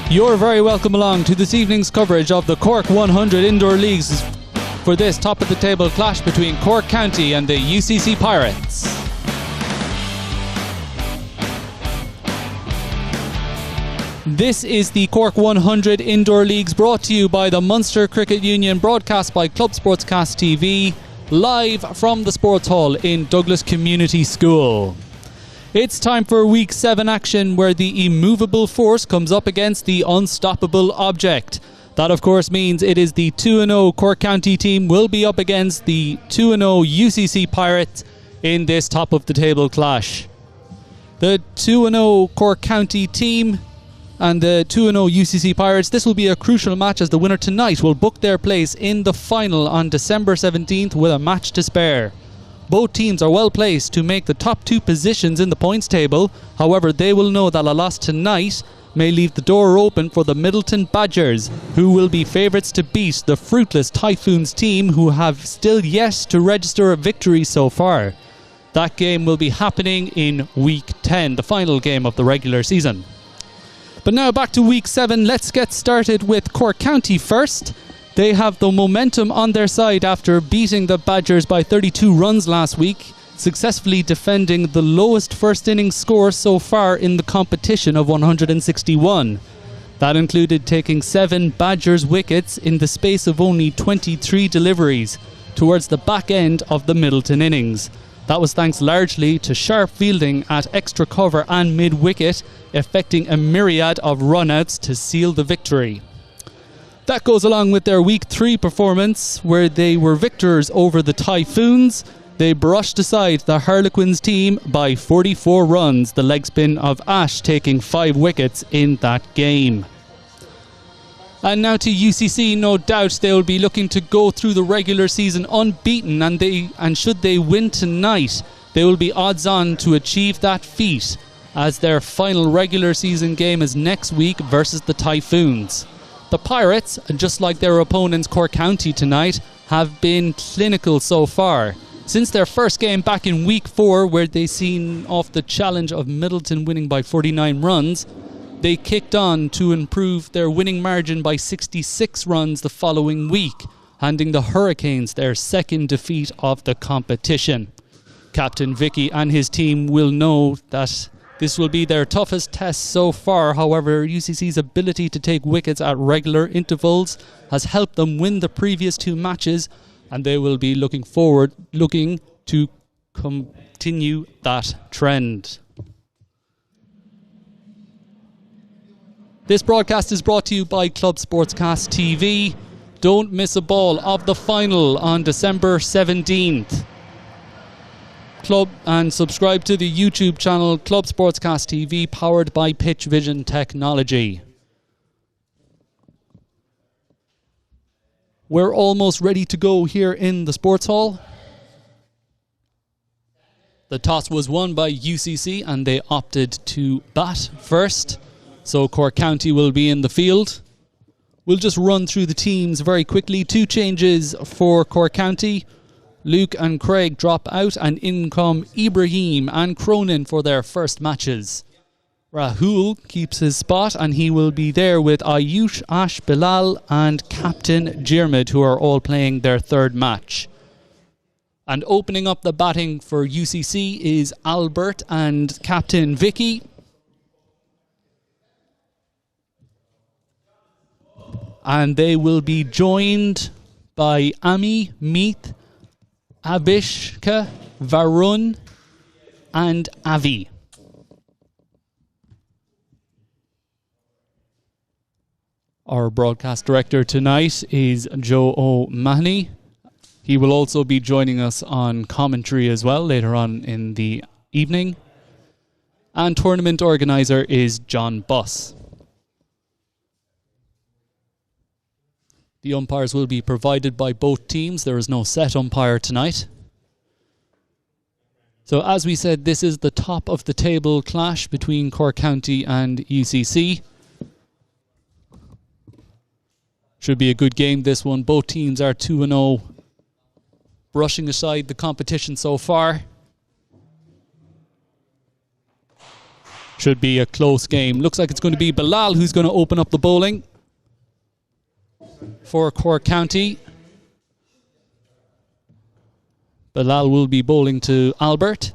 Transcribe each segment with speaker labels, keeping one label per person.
Speaker 1: You're very welcome along to this evening's coverage of the Cork 100 Indoor Leagues for this top-of-the-table clash between Cork County and the UCC Pirates. This is the Cork 100 Indoor Leagues, brought to you by the Munster Cricket Union, broadcast by Club Sportscast TV, live from the Sports Hall in Douglas Community School. It's time for Week 7 action, where the immovable force comes up against the unstoppable object. That, of course, means it is the 2-0 Cork County team will be up against the 2-0 UCC Pirates in this top-of-the-table clash. The 2-0 Cork County team and the 2-0 UCC Pirates, this will be a crucial match, as the winner tonight will book their place in the final on December 17th with a match to spare. Both teams are well placed to make the top two positions in the points table. However, they will know that a loss tonight may leave the door open for the Middleton Badgers, who will be favourites to beat the fruitless Typhoons team, who have still yet to register a victory so far. That game will be happening in Week 10, the final game of the regular season. But now back to Week 7. Let's get started with Cork County first. They have the momentum on their side after beating the Badgers by 32 runs last week, successfully defending the lowest first innings score so far in the competition of 161. That included taking 7 Badgers wickets in the space of only 23 deliveries towards the back end of the Middleton innings. That was thanks largely to sharp fielding at extra cover and mid-wicket, effecting a myriad of run-outs to seal the victory. That goes along with their Week 3 performance, where they were victors over the Typhoons. They brushed aside the Harlequins team by 44 runs, the leg spin of Ash taking 5 wickets in that game. And now to UCC. No doubt they will be looking to go through the regular season unbeaten, and should they win tonight, they will be odds on to achieve that feat, as their final regular season game is next week versus the Typhoons. The Pirates, just like their opponents Cork County tonight, have been clinical so far. Since their first game back in Week 4, where they seen off the challenge of Middleton winning by 49 runs, they kicked on to improve their winning margin by 66 runs the following week, handing the Hurricanes their second defeat of the competition. Captain Vicky and his team will know that this will be their toughest test so far. However, UCC's ability to take wickets at regular intervals has helped them win the previous 2 matches, and they will be looking to continue that trend. This broadcast is brought to you by Club Sportscast TV. Don't miss a ball of the final on December 17th. Club and subscribe to the YouTube channel Club Sportscast TV, powered by Pitch Vision Technology. We're almost ready to go here in the Sports Hall. The toss was won by UCC and they opted to bat first, so Cork County will be in the field. We'll just run through the teams very quickly. 2 changes for Cork County. Luke and Craig drop out, and in come Ibrahim and Cronin for their first matches. Rahul keeps his spot, and he will be there with Ayush, Ash, Bilal and Captain Jermid, who are all playing their third match. And opening up the batting for UCC is Albert and Captain Vicky. And they will be joined by Ami, Meeth, Abishka, Varun and Avi. Our broadcast director tonight is Joe O'Mahony. He will also be joining us on commentary as well later on in the evening. And tournament organizer is John Buss. The umpires will be provided by both teams. There is no set umpire tonight. So as we said, this is the top of the table clash between Cork County and UCC. Should be a good game, this one. Both teams are 2-0, brushing aside the competition so far. Should be a close game. Looks like it's going to be Bilal who's going to open up the bowling for Cork County. Bilal will be bowling to Albert.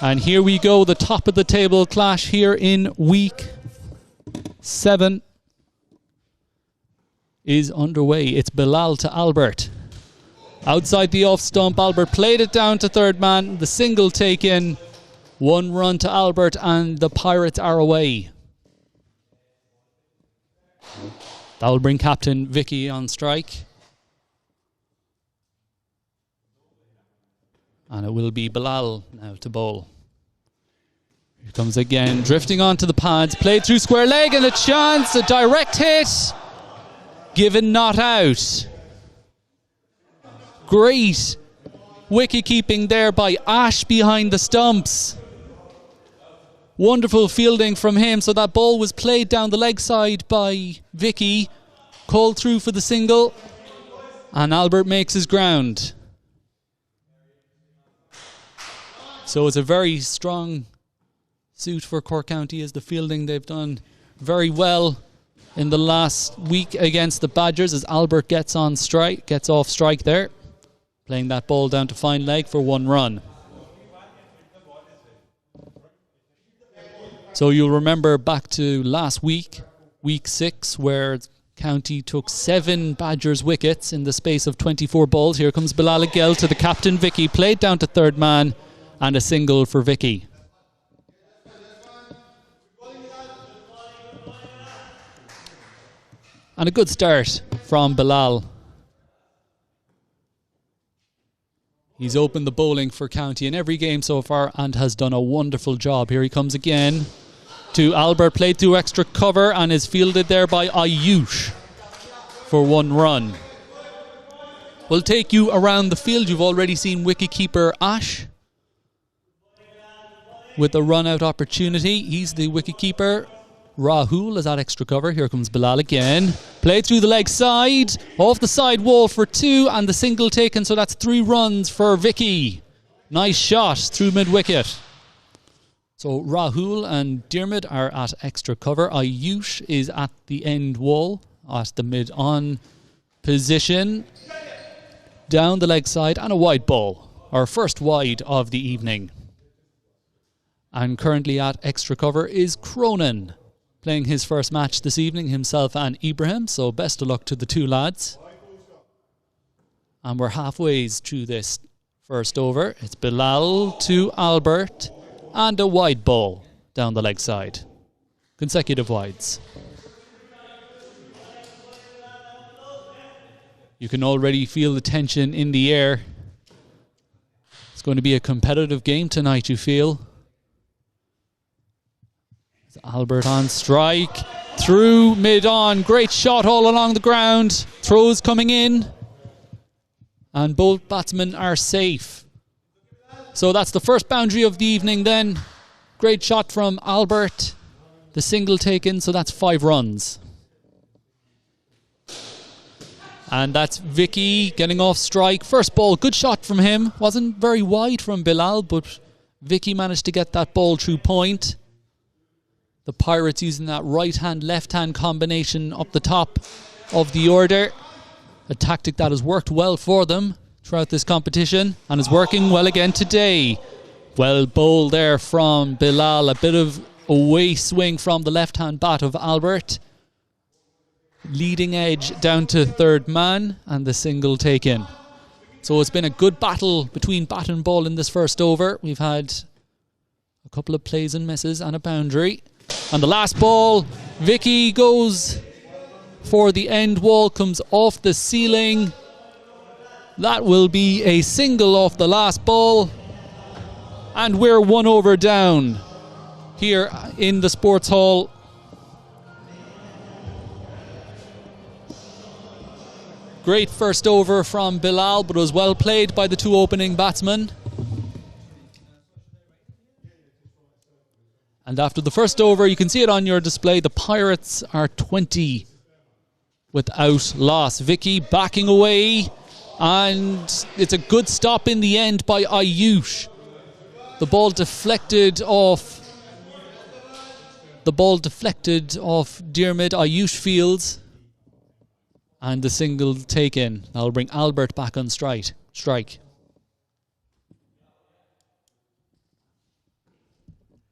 Speaker 1: And here we go, the top of the table clash here in week 7 is underway. It's Bilal to Albert. Outside the off stump, Albert played it down to third man. The single taken. 1 run to Albert and the Pirates are away. That will bring captain Vicky on strike. And it will be Bilal now to bowl. Here comes again, drifting onto the pads, played through square leg and a chance, a direct hit. Given not out. Great wicket keeping there by Ash behind the stumps. Wonderful fielding from him, so that ball was played down the leg side by Vicky. Called through for the single. And Albert makes his ground. So it's a very strong suit for Cork County as the fielding. They've done very well in the last week against the Badgers as Albert gets off strike there. Playing that ball down to fine leg for 1 run. So you'll remember back to last week, week 6, where County took 7 Badgers wickets in the space of 24 balls. Here comes Bilal Agel to the captain Vicky, played down to third man and a single for Vicky. And a good start from Bilal. He's opened the bowling for County in every game so far and has done a wonderful job. Here he comes again to Albert, played through extra cover and is fielded there by Ayush for 1 run. We'll take you around the field. You've already seen wicketkeeper Ash with a run-out opportunity. He's the wicketkeeper. Rahul is at extra cover. Here comes Bilal again. Played through the leg side. Off the side wall for 2 and the single taken. So that's 3 runs for Vicky. Nice shot through mid-wicket. So Rahul and Diarmid are at extra cover. Ayush is at the end wall at the mid-on position. Down the leg side and a wide ball. Our first wide of the evening. And currently at extra cover is Cronin, playing his first match this evening, himself and Ibrahim. So best of luck to the 2 lads. And we're halfway through this first over. It's Bilal to Albert and a wide ball down the leg side. Consecutive wides. You can already feel the tension in the air. It's going to be a competitive game tonight, you feel. Albert on strike, through mid-on, great shot all along the ground, throws coming in, and both batsmen are safe. So that's the first boundary of the evening then. Great shot from Albert, the single taken, so that's 5 runs. And that's Vicky getting off strike. First ball, good shot from him. Wasn't very wide from Bilal, but Vicky managed to get that ball through point. The Pirates using that right-hand, left-hand combination up the top of the order. A tactic that has worked well for them throughout this competition and is working well again today. Well bowled there from Bilal. A bit of away swing from the left-hand bat of Albert. Leading edge down to third man and the single taken. So it's been a good battle between bat and ball in this first over. We've had a couple of plays and misses and a boundary. And the last ball, Vicky goes for the end wall, comes off the ceiling. That will be a single off the last ball. And we're 1 over down here in the sports hall. Great first over from Bilal, but was well played by the 2 opening batsmen. And after the first over, you can see it on your display, the Pirates are 20 without loss. Vicky backing away, and it's a good stop in the end by Ayush. The ball deflected off Diarmid. Ayush fields, and the single taken. That'll bring Albert back on strike.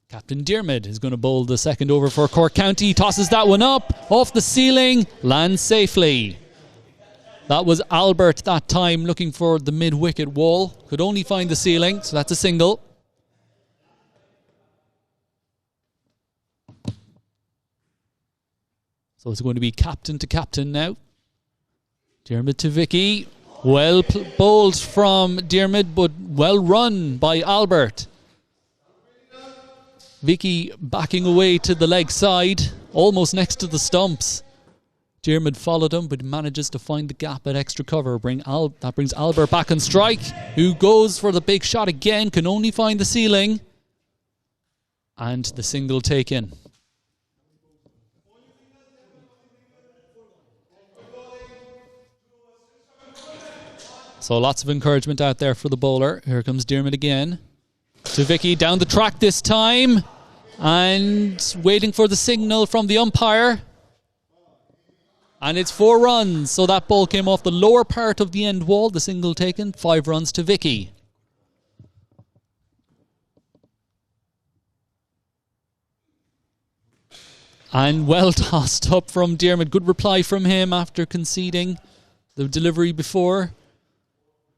Speaker 1: Captain Diarmid is going to bowl the second over for Cork County. Tosses that one up, off the ceiling, lands safely. That was Albert that time, looking for the mid-wicket wall. Could only find the ceiling, so that's a single. So it's going to be captain to captain now. Diarmid to Vicky. Well bowled from Diarmid, but well run by Albert. Vicky backing away to the leg side, almost next to the stumps. Diarmid followed him, but manages to find the gap at extra cover. That brings Albert back on strike, who goes for the big shot again, can only find the ceiling. And the single taken. So lots of encouragement out there for the bowler. Here comes Diarmid again. To Vicky, down the track this time, and waiting for the signal from the umpire. And it's 4 runs, so that ball came off the lower part of the end wall. The single taken, 5 runs to Vicky. And well tossed up from Diarmid. Good reply from him after conceding the delivery before.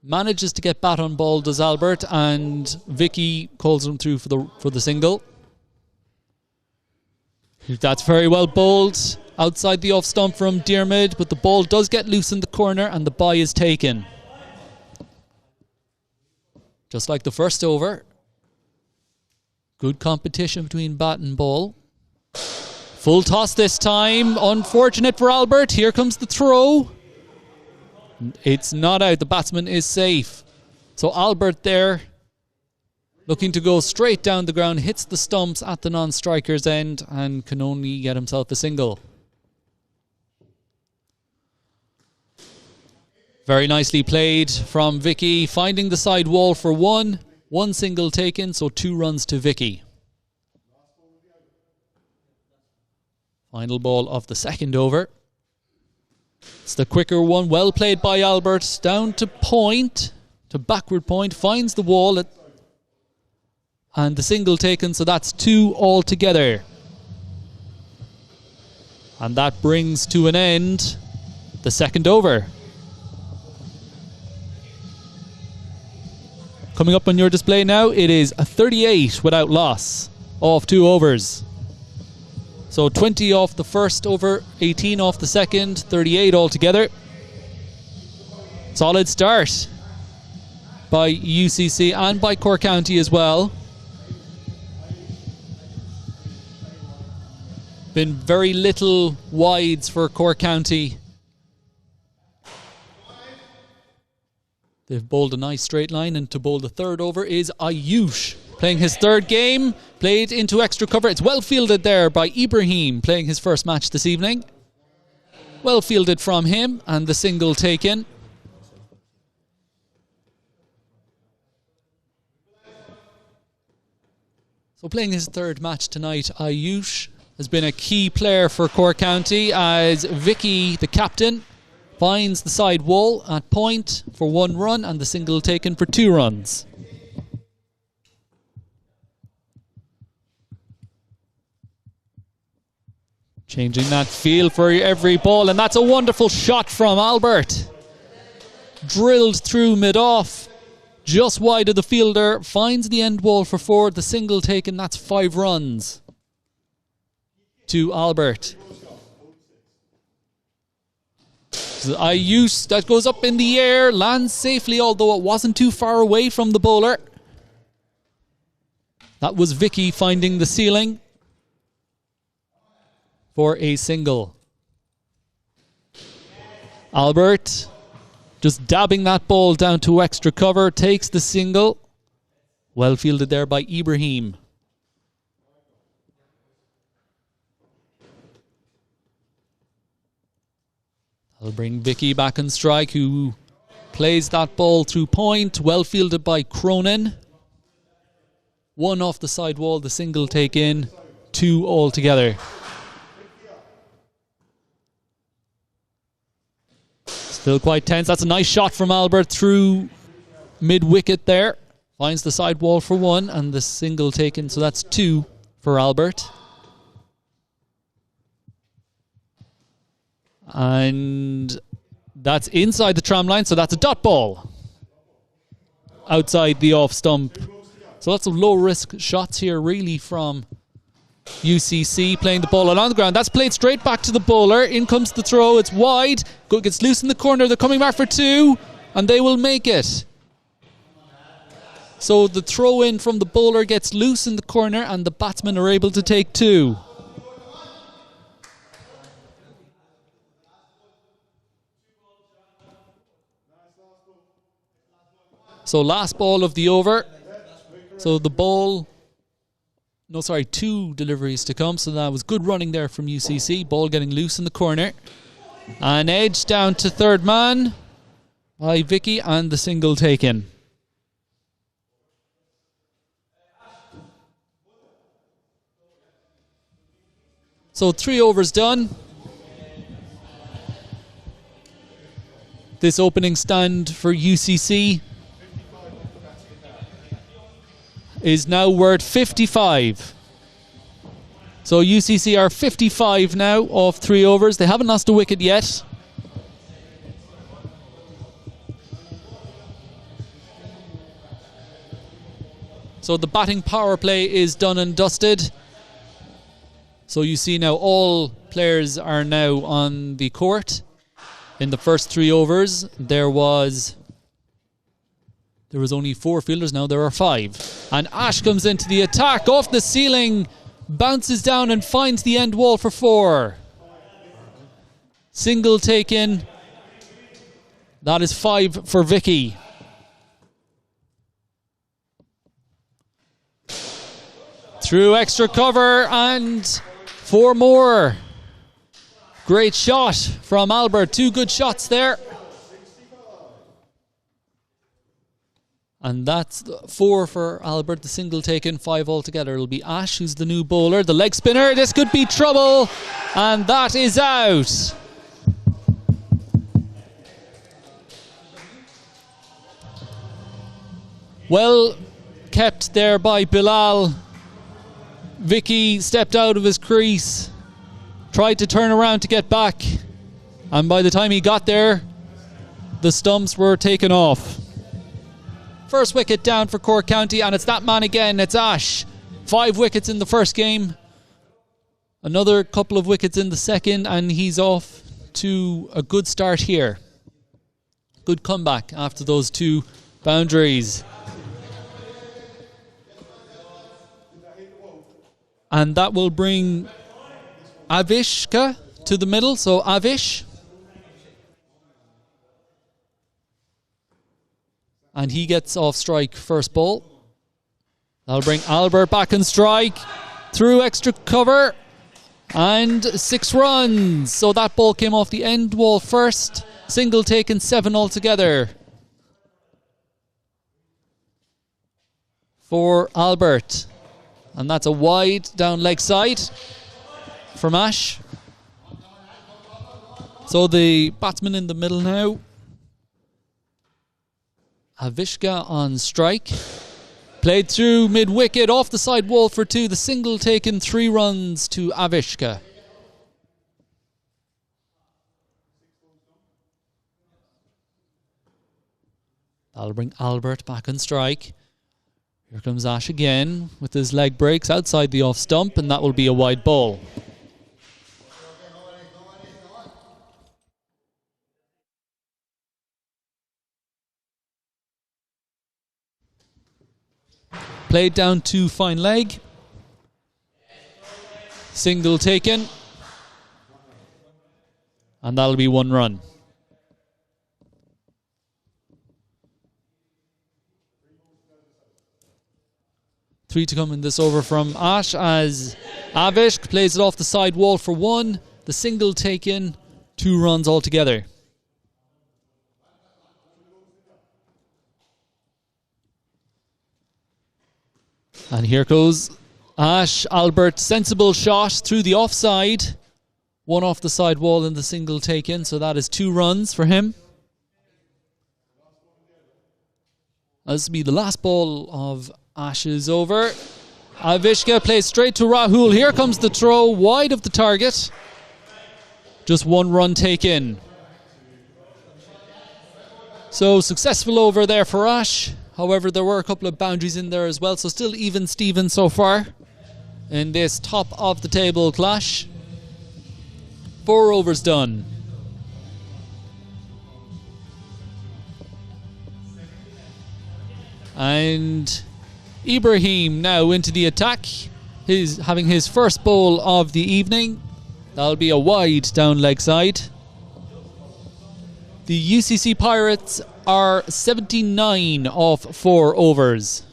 Speaker 1: Manages to get bat on ball, does Albert, and Vicky calls him through for the single. That's very well bowled outside the off stump from Diarmid, but the ball does get loose in the corner and the bye is taken. Just like the first over. Good competition between bat and ball. Full toss this time. Unfortunate for Albert. Here comes the throw. It's not out. The batsman is safe. So Albert there, looking to go straight down the ground, hits the stumps at the non-striker's end and can only get himself a single. Very nicely played from Vicky, finding the side wall for one single taken, so 2 runs to Vicky. Final ball of the second over. It's the quicker one, well played by Albert, down to point, to backward point, finds the wall, and the single taken, so that's 2 altogether. And that brings to an end the second over. Coming up on your display now, it is a 38 without loss off 2 overs. So 20 off the first over, 18 off the second, 38 altogether. Solid start by UCC and by Cork County as well. Been very little wides for Cork County. They've bowled a nice straight line, and to bowl the third over is Ayush. Playing his third game, played into extra cover. It's well fielded there by Ibrahim, playing his first match this evening. Well fielded from him, and the single taken. So playing his third match tonight, Ayush has been a key player for Cork County as Vicky, the captain, finds the side wall at point for 1 run and the single taken for 2 runs. Changing that feel for every ball, and that's a wonderful shot from Albert. Drilled through mid-off, just wide of the fielder, finds the end wall for 4, the single taken, that's 5 runs to Albert. So Ayush, that goes up in the air, lands safely, although it wasn't too far away from the bowler. That was Vicky finding the ceiling for a single. Albert just dabbing that ball down to extra cover, takes the single. Well fielded there by Ibrahim. I'll bring Vicky back on strike, who plays that ball through point. Well fielded by Cronin. 1 off the side wall, the single take in. 2 altogether. Still quite tense. That's a nice shot from Albert through mid-wicket there. Finds the side wall for 1 and the single taken. So that's 2 for Albert. And that's inside the tram line, so that's a dot ball. Outside the off stump. So lots of low-risk shots here, really, from UCC, playing the ball on the ground. That's played straight back to the bowler. In comes the throw. It's wide. Gets loose in the corner. They're coming back for 2, and they will make it. So the throw in from the bowler gets loose in the corner, and the batsmen are able to take 2. So last ball of the over. So the ball... No, sorry, 2 deliveries to come. So that was good running there from UCC. Ball getting loose in the corner. And edge down to third man by Vicky, and the single taken. So 3 overs done. This opening stand for UCC is now worth 55. So UCC are 55 now off 3 overs. They haven't lost a wicket yet. So the batting power play is done and dusted. So you see now all players are now on the court. In the first 3 overs, there was only 4 fielders. Now there are 5. And Ash comes into the attack off the ceiling, bounces down and finds the end wall for 4. Single taken. That is 5 for Vicky. Through extra cover and 4 more. Great shot from Albert. 2 good shots there. And that's 4 for Albert, the single taken, 5 altogether. It'll be Ash, who's the new bowler. The leg spinner, this could be trouble. And that is out. Well kept there by Bilal. Vicky stepped out of his crease, tried to turn around to get back. And by the time he got there, the stumps were taken off. First wicket down for Cork County, and it's that man again, it's Ash. 5 wickets in the first game. Another couple of wickets in the second, and he's off to a good start here. Good comeback after those 2 boundaries. And that will bring Avishka to the middle, so Avish. And he gets off strike first ball. That'll bring Albert back on strike. Through extra cover. And 6 runs. So that ball came off the end wall first. Single taken, 7 altogether. For Albert. And that's a wide down leg side from Ash. So the batsman in the middle now. Avishka on strike. Played through mid-wicket, off the side wall for 2. The single taken, 3 runs to Avishka. That'll bring Albert back on strike. Here comes Ash again with his leg breaks outside the off stump, and that will be a wide ball. Played down to fine leg. Single taken. And that'll be 1 run. Three to come in this over from Ash as Avishk plays it off the side wall for 1. The single taken, 2 runs altogether. And here goes Ash Albert. Sensible shot through the offside. One off the side wall and the single taken. So that is 2 runs for him. This will be the last ball of Ash's over. Avishka plays straight to Rahul. Here comes the throw, wide of the target. Just 1 run taken. So successful over there for Ash. However, there were a couple of boundaries in there as well. So still even Steven so far in this top of the table clash. 4 overs done. And Ibrahim now into the attack. He's having his first bowl of the evening. That'll be a wide down leg side. The UCC Pirates are 79 off 4 overs.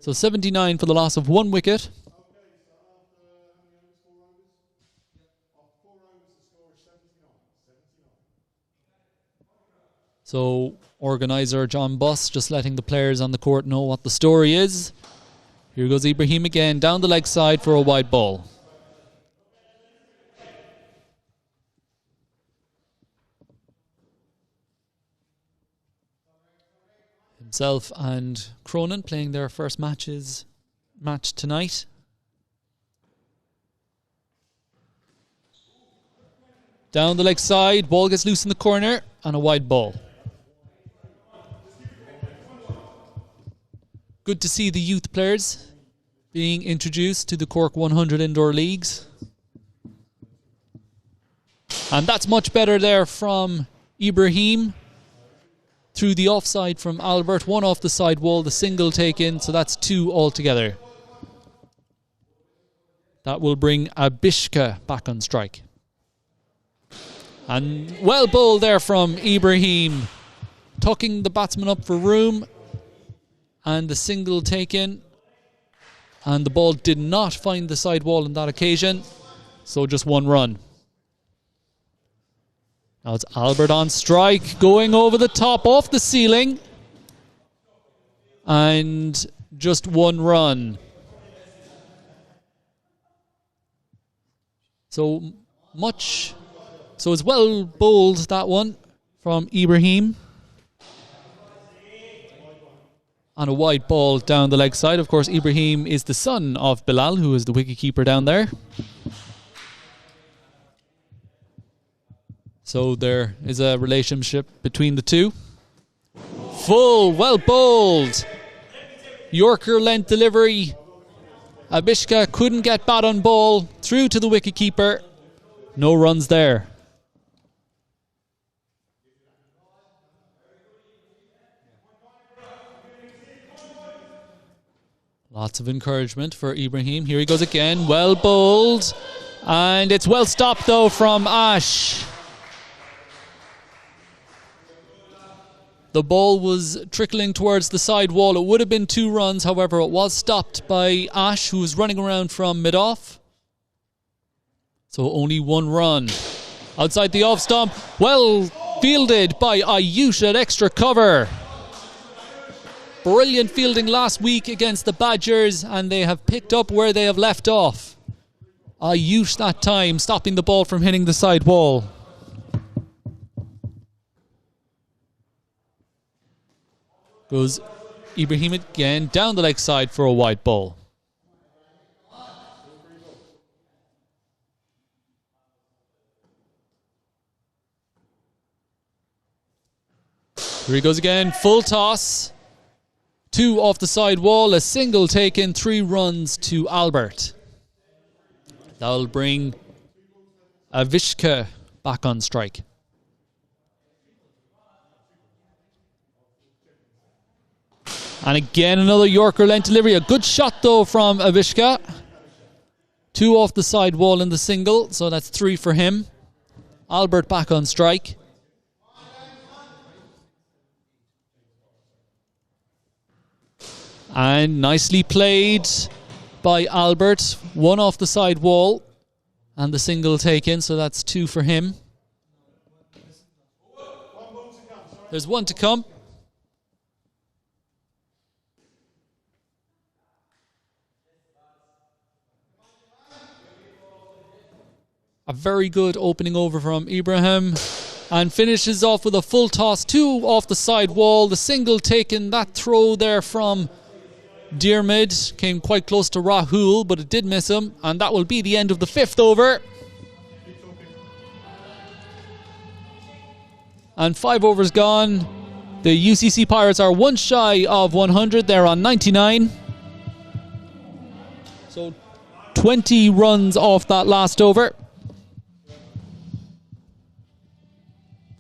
Speaker 1: So 79 for the loss of 1 wicket. So organiser John Buss just letting the players on the court know what the story is. Here goes Ibrahim again down the leg side for a wide ball. Himself and Cronin playing their first match tonight. Down the leg side, ball gets loose in the corner and a wide ball. Good to see the youth players being introduced to the Cork 100 indoor leagues. And that's much better there from Ibrahim. Through the offside from Albert, 1 off the side wall, the single taken, so that's 2 altogether. That will bring Abishka back on strike. And well bowled there from Ibrahim, tucking the batsman up for room. And the single taken. And the ball did not find the side wall on that occasion. So just 1 run. Now it's Albert on strike, going over the top, off the ceiling. And just 1 run. So it's well bowled, that one, from Ibrahim. And a wide ball down the leg side. Of course, Ibrahim is the son of Bilal, who is the wicketkeeper down there. So there is a relationship between the two. Full, well bowled. Yorker length delivery. Abishka couldn't get bat on ball. Through to the wicketkeeper. No runs there. Lots of encouragement for Ibrahim. Here he goes again. Well bowled. And it's well stopped though from Ash. The ball was trickling towards the side wall. It would have been 2 runs. However, it was stopped by Ash, who was running around from mid-off. So only 1 run. Outside the off stump. Well fielded by Ayush at extra cover. Brilliant fielding last week against the Badgers, and they have picked up where they have left off. Ayush that time stopping the ball from hitting the side wall. Goes Ibrahim again down the leg side for a wide ball. Here he goes again, full toss. 2 off the side wall, a single taken, 3 runs to Albert. That'll bring Avishka back on strike. And again, another Yorker length delivery. A good shot, though, from Avishka. 2 off the side wall in the single, so that's 3 for him. Albert back on strike. And nicely played by Albert. 1 off the side wall. And the single taken, so that's 2 for him. There's 1 to come. A very good opening over from Ibrahim. And finishes off with a full toss, 2 off the side wall. The single taken, that throw there from Diarmid came quite close to Rahul, but it did miss him. And that will be the end of the 5th over. And 5 overs gone. The UCC Pirates are 1 shy of 100. They're on 99. So 20 runs off that last over.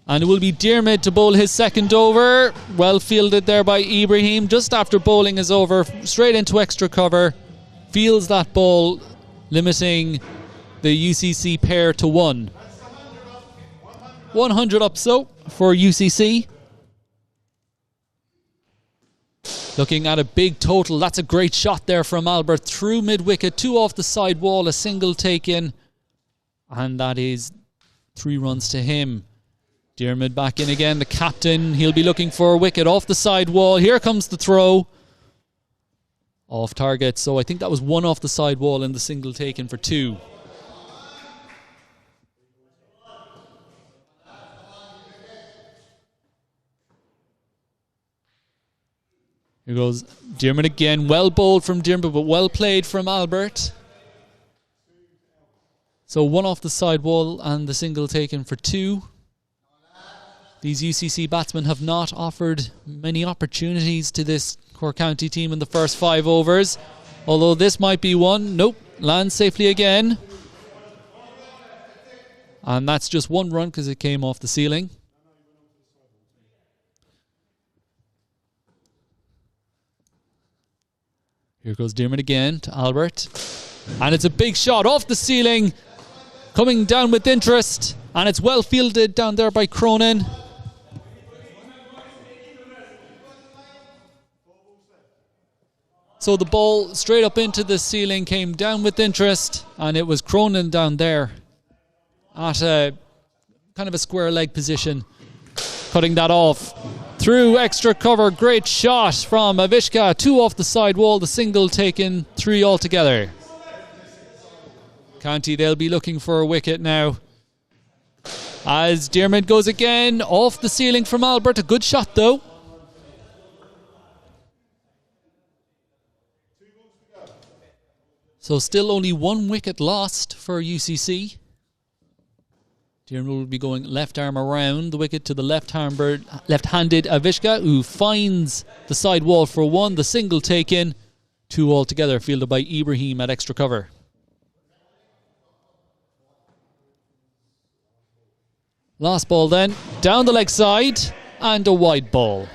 Speaker 1: And it will be Diarmid to bowl his 2nd over. Well fielded there by Ibrahim. Just after bowling his over, straight into extra cover. Fields that ball, limiting the UCC pair to 1. 100 up so for UCC. Looking at a big total. That's a great shot there from Albert. Through mid-wicket, 2 off the side wall, a single taken. And that is 3 runs to him. Diarmid back in again, the captain. He'll be looking for a wicket off the side wall. Here comes the throw. Off target. So I think that was 1 off the side wall and the single taken for 2. Here goes Diarmid again. Well bowled from Diarmid, but well played from Albert. So 1 off the side wall and the single taken for 2. These UCC batsmen have not offered many opportunities to this Cork County team in the first 5 overs. Although this might be one. Nope, lands safely again. And that's just 1 run because it came off the ceiling. Here goes Diarmid again to Albert. And it's a big shot off the ceiling. Coming down with interest. And it's well fielded down there by Cronin. So the ball straight up into the ceiling, came down with interest, and it was Cronin down there at a kind of a square leg position, cutting that off. Through extra cover, great shot from Avishka, 2 off the side wall, the single taken, 3 altogether. County, they'll be looking for a wicket now. As Diarmid goes again, off the ceiling from Albert, a good shot though. So still only 1 wicket lost for UCC. Diarmid will be going left arm around the wicket to the left-handed Avishka, who finds the side wall for 1. The single taken, 2 altogether, fielded by Ibrahim at extra cover. Last ball then, down the leg side, and a wide ball.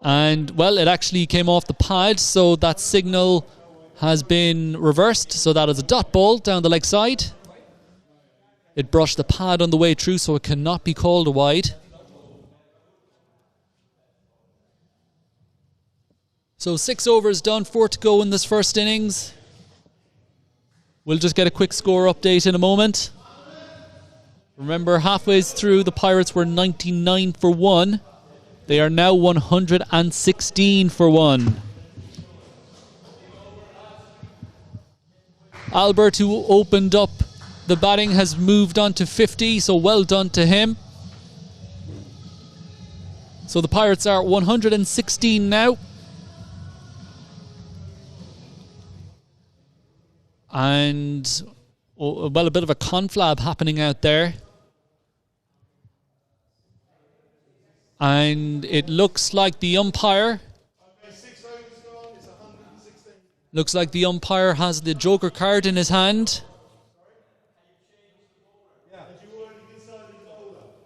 Speaker 1: And, well, it actually came off the pad, so that signal has been reversed. So that is a dot ball down the leg side. It brushed the pad on the way through, so it cannot be called a wide. So 6 overs done, 4 to go in this first innings. We'll just get a quick score update in a moment. Remember, halfway through, the Pirates were 99 for 1. They are now 116 for 1. Albert, who opened up the batting, has moved on to 50, so well done to him. So the Pirates are 116 now. And, well, a bit of a conflab happening out there. And it looks like the umpire... Looks like the umpire has the joker card in his hand.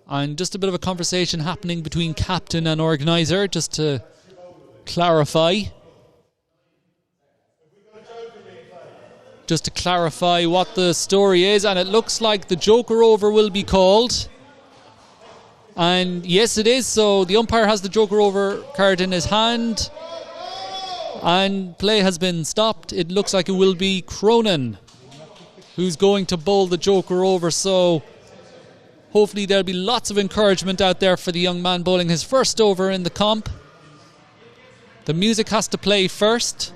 Speaker 1: And just a bit of a conversation happening between captain and organiser, just to clarify. Just to clarify what the story is. And it looks like the joker over will be called. And yes, it is. So the umpire has the joker over card in his hand. And play has been stopped. It looks like it will be Cronin who's going to bowl the joker over. So hopefully there'll be lots of encouragement out there for the young man bowling his first over in the comp. The music has to play first.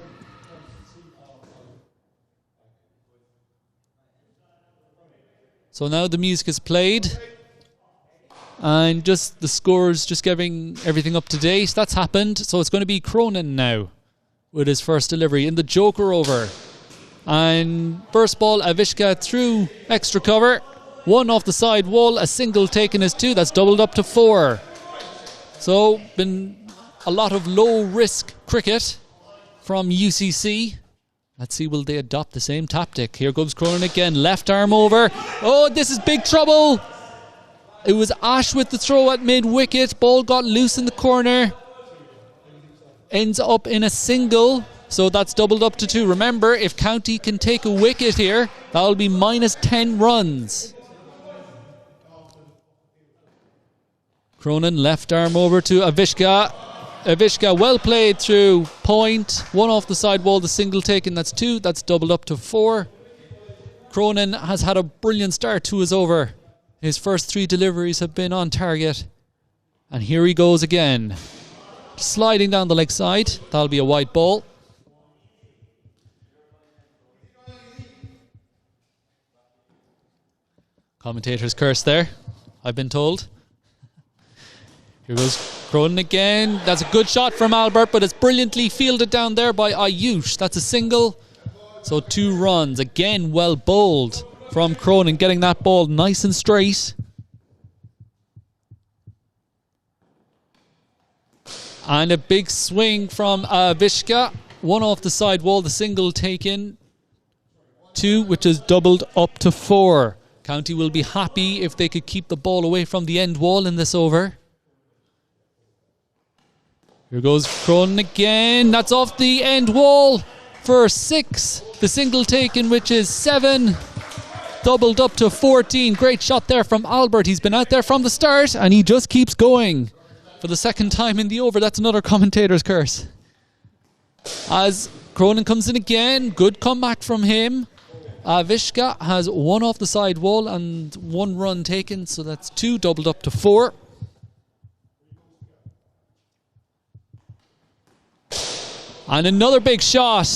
Speaker 1: So now the music is played. And just the scores, just getting everything up to date. That's happened. So it's going to be Cronin now with his first delivery in the joker over. And first ball, Avishka through extra cover. 1 off the side wall, a single taken is 2. That's doubled up to 4. So been a lot of low risk cricket from UCC. Let's see, will they adopt the same tactic? Here goes Cronin again, left arm over. Oh, this is big trouble. It was Ash with the throw at mid-wicket. Ball got loose in the corner. Ends up in a single. So that's doubled up to 2. Remember, if County can take a wicket here, that'll be minus 10 runs. Cronin, left arm over to Avishka. Avishka, well played through point. 1 off the side wall, the single taken, that's 2. That's doubled up to 4. Cronin has had a brilliant start to his over. His first 3 deliveries have been on target. And here he goes again. Sliding down the leg side. That'll be a white ball. Commentator's curse there, I've been told. Here goes Cronin again. That's a good shot from Albert, but it's brilliantly fielded down there by Ayush. That's a single. So 2 runs. Again, well bowled from Cronin, getting that ball nice and straight. And a big swing from Avishka. 1 off the side wall, the single taken. 2, which is doubled up to 4. County will be happy if they could keep the ball away from the end wall in this over. Here goes Cronin again. That's off the end wall for 6. The single taken, which is 7. Doubled up to 14. Great shot there from Albert. He's been out there from the start and he just keeps going for the second time in the over. That's another commentator's curse. As Cronin comes in again, good comeback from him. Avishka has 1 off the side wall and 1 run taken, so that's 2, doubled up to 4. And another big shot,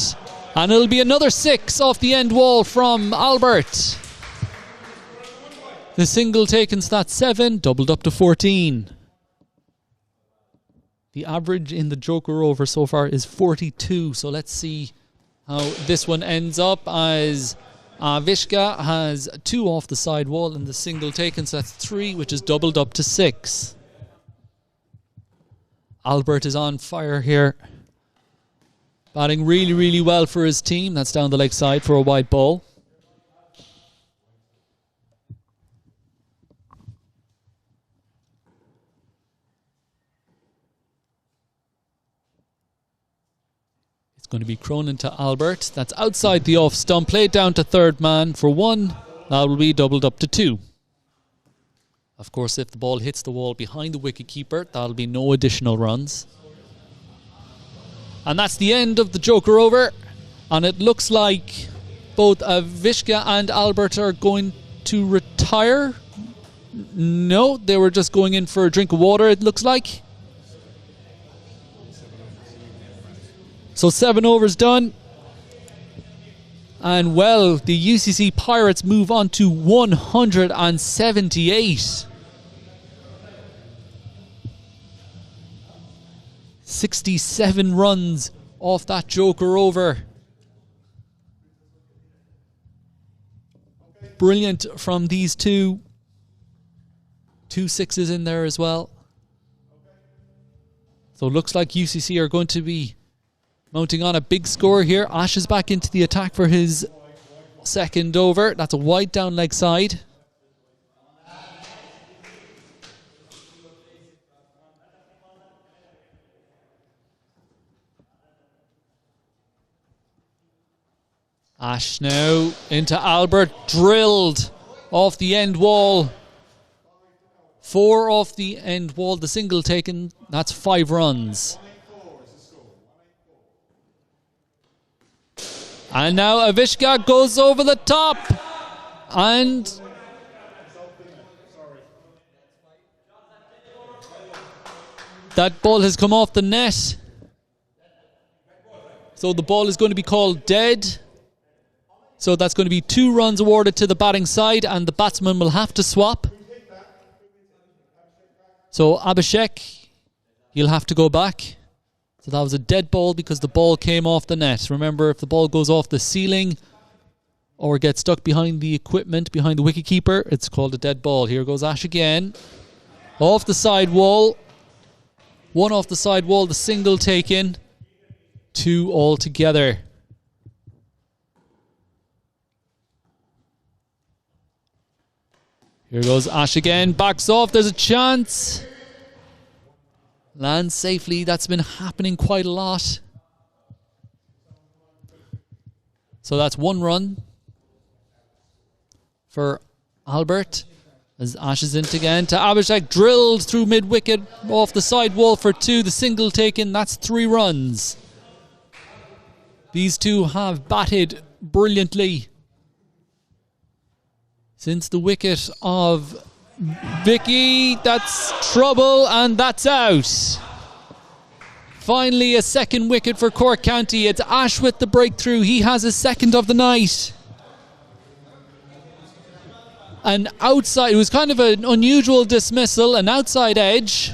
Speaker 1: and it'll be another 6 off the end wall from Albert. The single taken, so that's 7, doubled up to 14. The average in the joker over so far is 42, so let's see how this one ends up, as Avishka has 2 off the side wall and the single taken, so that's 3, which is doubled up to 6. Albert is on fire here. Batting really, really well for his team. That's down the leg side for a wide ball. It's going to be Cronin to Albert. That's outside the off stump. Played down to third man for 1. That will be doubled up to 2. Of course, if the ball hits the wall behind the wicketkeeper, that'll be no additional runs. And that's the end of the joker over. And it looks like both Avishka and Albert are going to retire. No, they were just going in for a drink of water, it looks like. So 7 overs done. And well, the UCC Pirates move on to 178. 67 runs off that joker over. Brilliant from these two. 2 6s in there as well. So it looks like UCC are going to be mounting on a big score here. Ash is back into the attack for his second over. That's a wide down leg side. Ash now into Albert, drilled off the end wall. 4 off the end wall, the single taken, that's 5 runs. And now Avishka goes over the top. And that ball has come off the net. So the ball is going to be called dead. So that's going to be 2 runs awarded to the batting side, and the batsman will have to swap. So Abhishek, he'll have to go back. So that was a dead ball because the ball came off the net. Remember, if the ball goes off the ceiling or gets stuck behind the equipment, behind the wicketkeeper, it's called a dead ball. Here goes Ash again. Off the side wall. 1 off the side wall, the single taken. 2 all together. Here goes Ash again. Backs off. There's a chance. Lands safely. That's been happening quite a lot. So that's 1 run for Albert. As Ash is in again to Abhishek. Drilled through mid-wicket off the side wall for 2. The single taken. That's 3 runs. These two have batted brilliantly since the wicket of Vicky. That's trouble, and that's out. Finally, a second wicket for Cork County. It's Ash with the breakthrough. He has his second of the night. An outside, it was kind of an unusual dismissal. An outside edge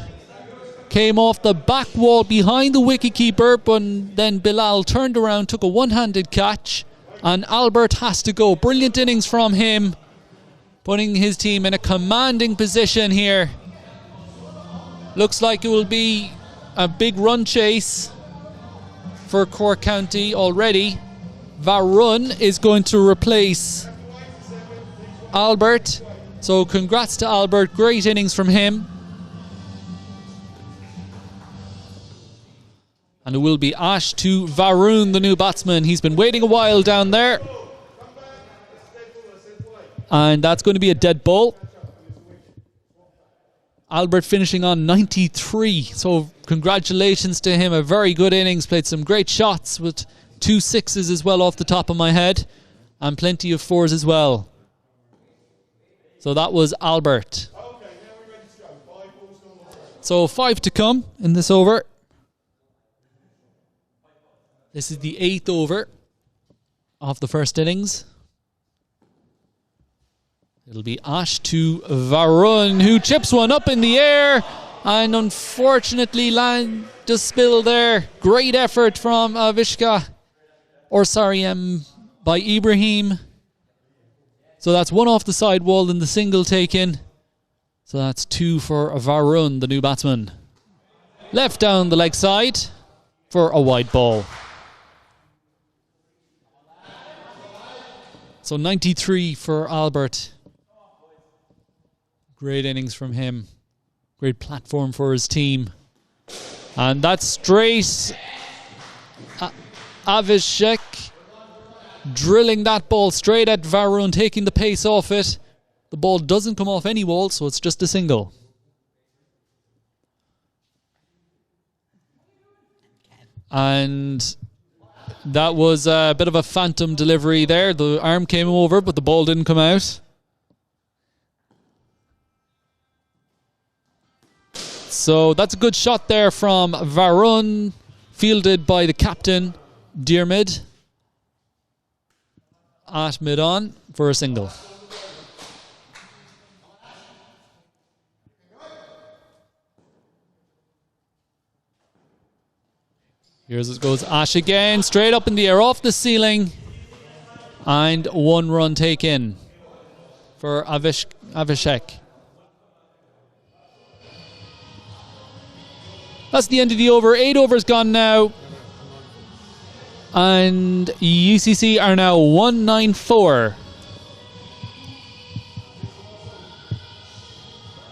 Speaker 1: came off the back wall behind the wicketkeeper, but then Bilal turned around, took a one-handed catch, and Albert has to go. Brilliant innings from him, putting his team in a commanding position here. Looks like it will be a big run chase for Cork County already. Varun is going to replace Albert. So congrats to Albert. Great innings from him. And it will be Ash to Varun, the new batsman. He's been waiting a while down there. And that's going to be a dead ball. Albert finishing on 93. So congratulations to him. A very good innings. Played some great shots with 2 sixes as well off the top of my head. And plenty of 4s as well. So that was Albert. So 5 to come in this over. This is the 8th over of the first innings. It'll be Ash to Varun, who chips one up in the air, and unfortunately land just spilled there. Great effort from Vishka, by Ibrahim. So that's 1 off the side wall and the single taken. So that's 2 for Varun, the new batsman. Left down the leg side for a wide ball. So 93 for Albert. Great innings from him. Great platform for his team. And that's straight. Avishek drilling that ball straight at Varun, taking the pace off it. The ball doesn't come off any wall, so it's just a single. And that was a bit of a phantom delivery there. The arm came over, but the ball didn't come out. So that's a good shot there from Varun, fielded by the captain, Diarmid, at mid-on for a single. Here goes Ash again, straight up in the air, off the ceiling, and 1 run taken for Avishek. That's the end of the over. 8 overs gone now. And UCC are now 194.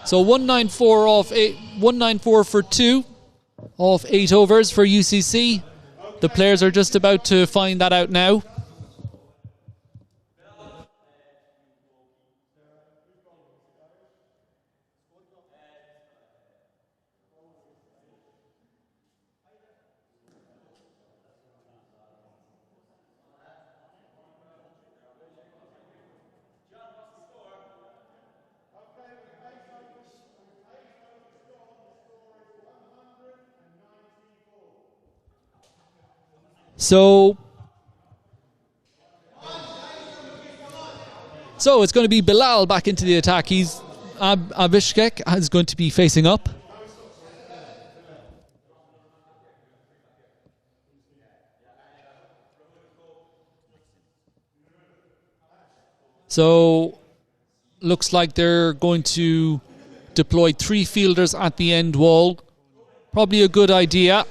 Speaker 1: So 194 off 8, 194 for 2 off 8 overs for UCC. The players are just about to find that out now. So So it's going to be Bilal back into the attack. He's Avishkek is going to be facing up. So looks like they're going to deploy 3 fielders at the end wall. Probably a good idea.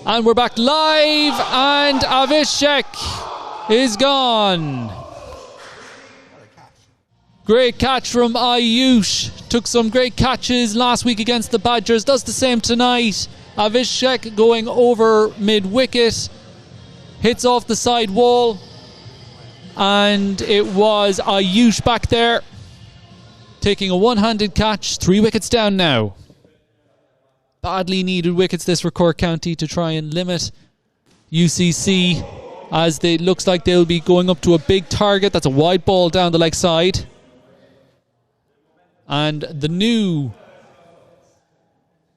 Speaker 1: And we're back live, and Avishek is gone. Great catch from Ayush. Took some great catches last week against the Badgers. Does the same tonight. Avishek going over mid-wicket. Hits off the side wall. And it was Ayush back there. Taking a one-handed catch. 3 wickets down now. Badly needed wickets this for Cork County to try and limit UCC, as it looks like they'll be going up to a big target. That's a wide ball down the leg side. And the new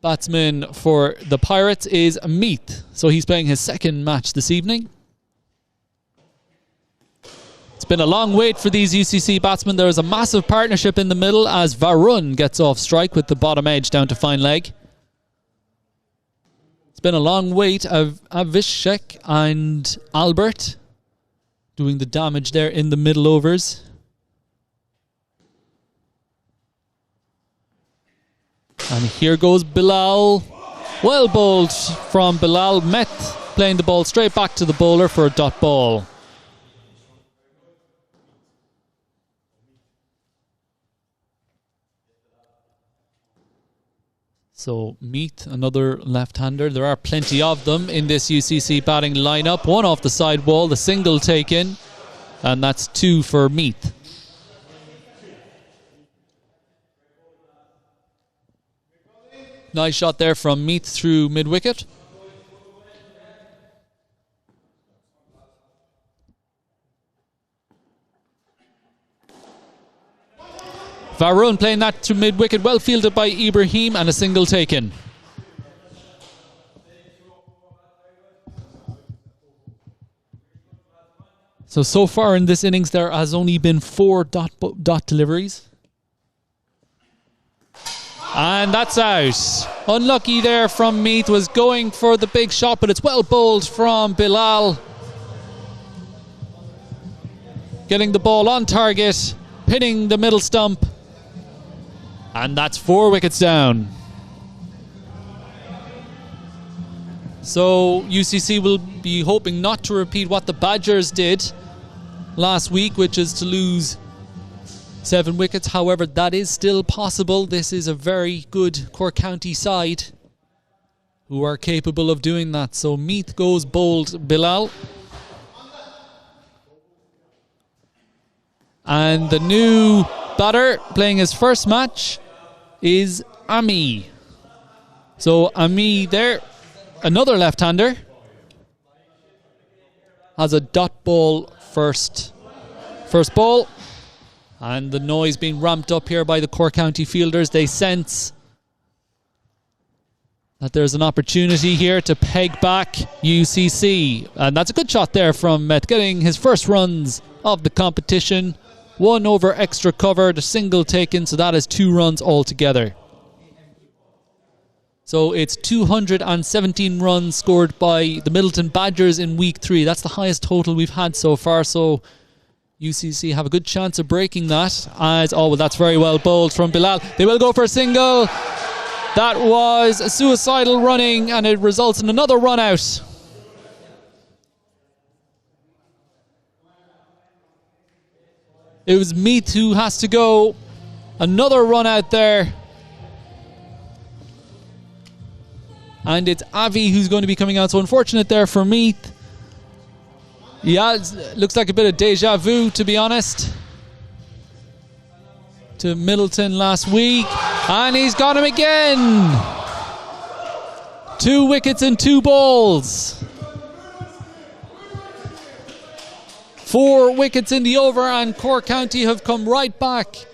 Speaker 1: batsman for the Pirates is Meath. So he's playing his second match this evening. It's been a long wait for these UCC batsmen. There is a massive partnership in the middle as Varun gets off strike with the bottom edge down to fine leg. It's been a long wait of Avishek and Albert doing the damage there in the middle overs. And here goes Bilal. Well bowled from Bilal. Meth playing the ball straight back to the bowler for a dot ball. So Meath, another left-hander. There are plenty of them in this UCC batting lineup. One off the side wall, the single taken. And that's 2 for Meath. Nice shot there from Meath through mid-wicket. Varun playing that to mid-wicket. Well fielded by Ibrahim and a single taken. So far in this innings there has only been 4 dot deliveries. And that's out. Unlucky there from Meath. Was going for the big shot, but it's well bowled from Bilal. Getting the ball on target, pinning the middle stump. And that's 4 wickets down. So UCC will be hoping not to repeat what the Badgers did last week, which is to lose 7 wickets. However, that is still possible. This is a very good Cork County side who are capable of doing that. So Meath goes bowled Bilal. And the new batter playing his first match is Ami. So Ami there, another left-hander, has a dot ball first ball. And the noise being ramped up here by the Cork County fielders. They sense that there's an opportunity here to peg back UCC. And that's a good shot there from Met, getting his first runs of the competition. 1 over extra cover, the single taken, so that is 2 runs altogether. So it's 217 runs scored by the Middleton Badgers in week 3. That's the highest total we've had so far. So UCC have a good chance of breaking that. Well, that's very well bowled from Bilal. They will go for a single. That was a suicidal running, and it results in another run out. It was Meath who has to go. Another run out there. And it's Avi who's going to be coming out. So unfortunate there for Meath. Yeah, it looks like a bit of deja vu, to be honest, to Middleton last week. And he's got him again. 2 wickets and 2 balls. 4 wickets in the over, and Cork County have come right back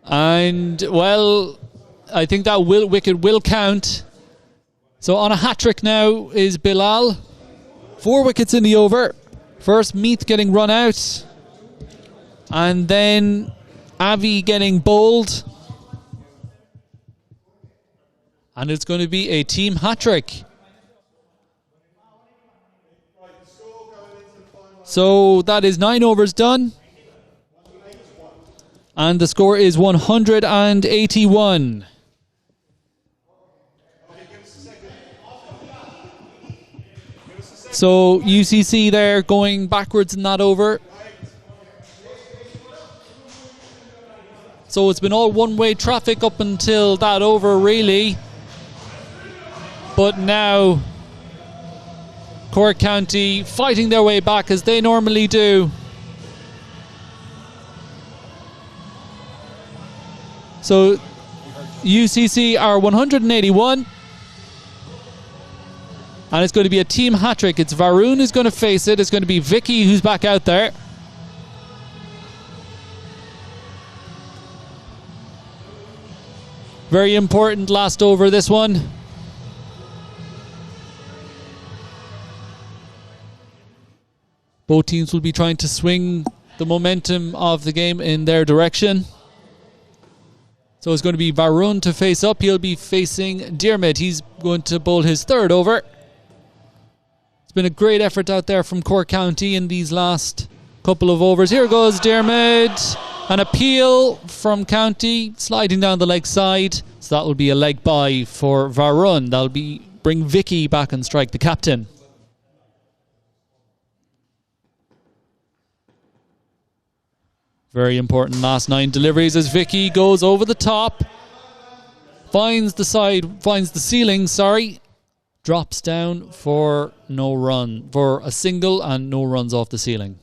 Speaker 1: And, well, I think that wicket will count. So on a hat-trick now is Bilal. 4 wickets in the over. First, Meath getting run out. And then Avi getting bowled. And it's going to be a team hat-trick. So that is 9 overs done. And the score is 181. So UCC there going backwards in that over. So it's been all one-way traffic up until that over, really. But now Cork County fighting their way back as they normally do. So UCC are 181. And it's going to be a team hat-trick. It's Varun who's going to face it. It's going to be Vicky who's back out there. Very important last over, this one. Both teams will be trying to swing the momentum of the game in their direction. So it's going to be Varun to face up. He'll be facing Diarmid. He's going to bowl his 3rd over. It's been a great effort out there from Cork County in these last couple of overs. Here goes Diarmid. An appeal from County, sliding down the leg side. So that will be a leg bye for Varun. That'll bring Vicky back and strike, the captain. Very important last 9 deliveries as Vicky goes over the top. Finds the ceiling, drops down for no run, for a single and no runs off the ceiling.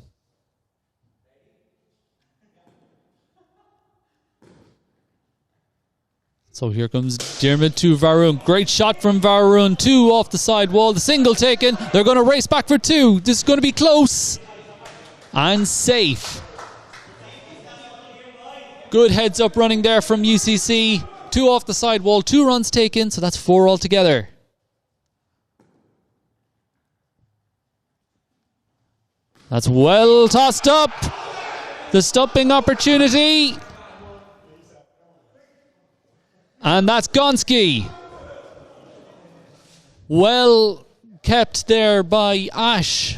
Speaker 1: So here comes Diarmid to Varun. Great shot from Varun. 2 off the side wall. The single taken. They're going to race back for 2. This is going to be close and safe. Good heads up running there from UCC. 2 off the side wall. 2 runs taken. So that's 4 altogether. That's well tossed up. The stumping opportunity. And that's Gonski. Well kept there by Ash.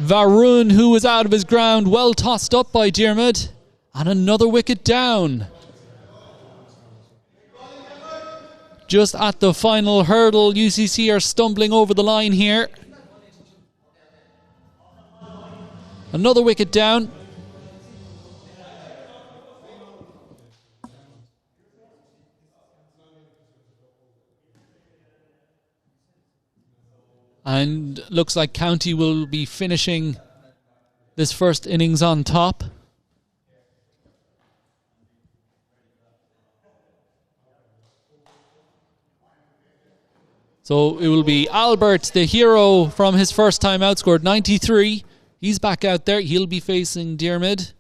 Speaker 1: Varun, who was out of his ground, well tossed up by Diarmid. And another wicket down. Just at the final hurdle, UCC are stumbling over the line here. Another wicket down. And looks like County will be finishing this first innings on top. So it will be Albert, the hero from his first time out, scored 93. He's back out there. He'll be facing Diarmid.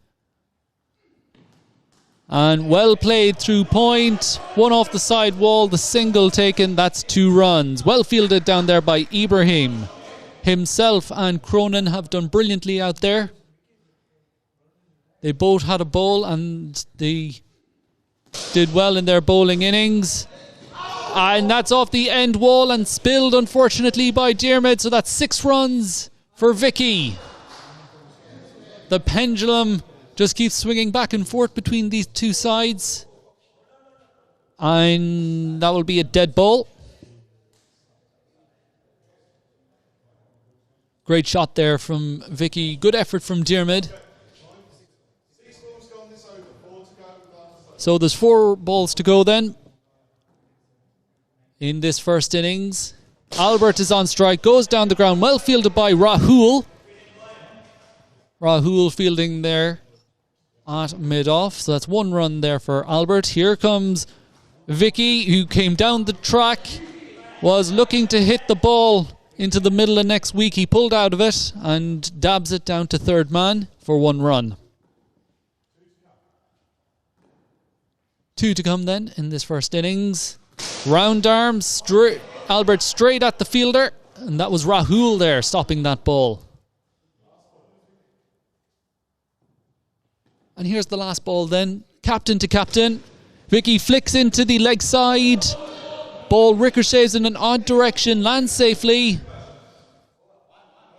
Speaker 1: And well played through point. 1 off the side wall. The single taken. That's 2 runs. Well fielded down there by Ibrahim. Himself and Cronin have done brilliantly out there. They both had a bowl and they did well in their bowling innings. And that's off the end wall and spilled, unfortunately, by Diarmid. So that's 6 runs for Vicky. The pendulum just keeps swinging back and forth between these two sides. And that will be a dead ball. Great shot there from Vicky. Good effort from Diarmid. So there's 4 balls to go then in this first innings. Albert is on strike, goes down the ground, well fielded by Rahul. Rahul fielding there at mid-off, so that's 1 run there for Albert. Here comes Vicky, who came down the track, was looking to hit the ball into the middle of next week. He pulled out of it and dabs it down to 3rd man for 1 run. 2 to come then in this first innings. Round arm, Albert straight at the fielder, and that was Rahul there stopping that ball. And here's the last ball then, captain to captain. Vicky flicks into the leg side. Ball ricochets in an odd direction, lands safely.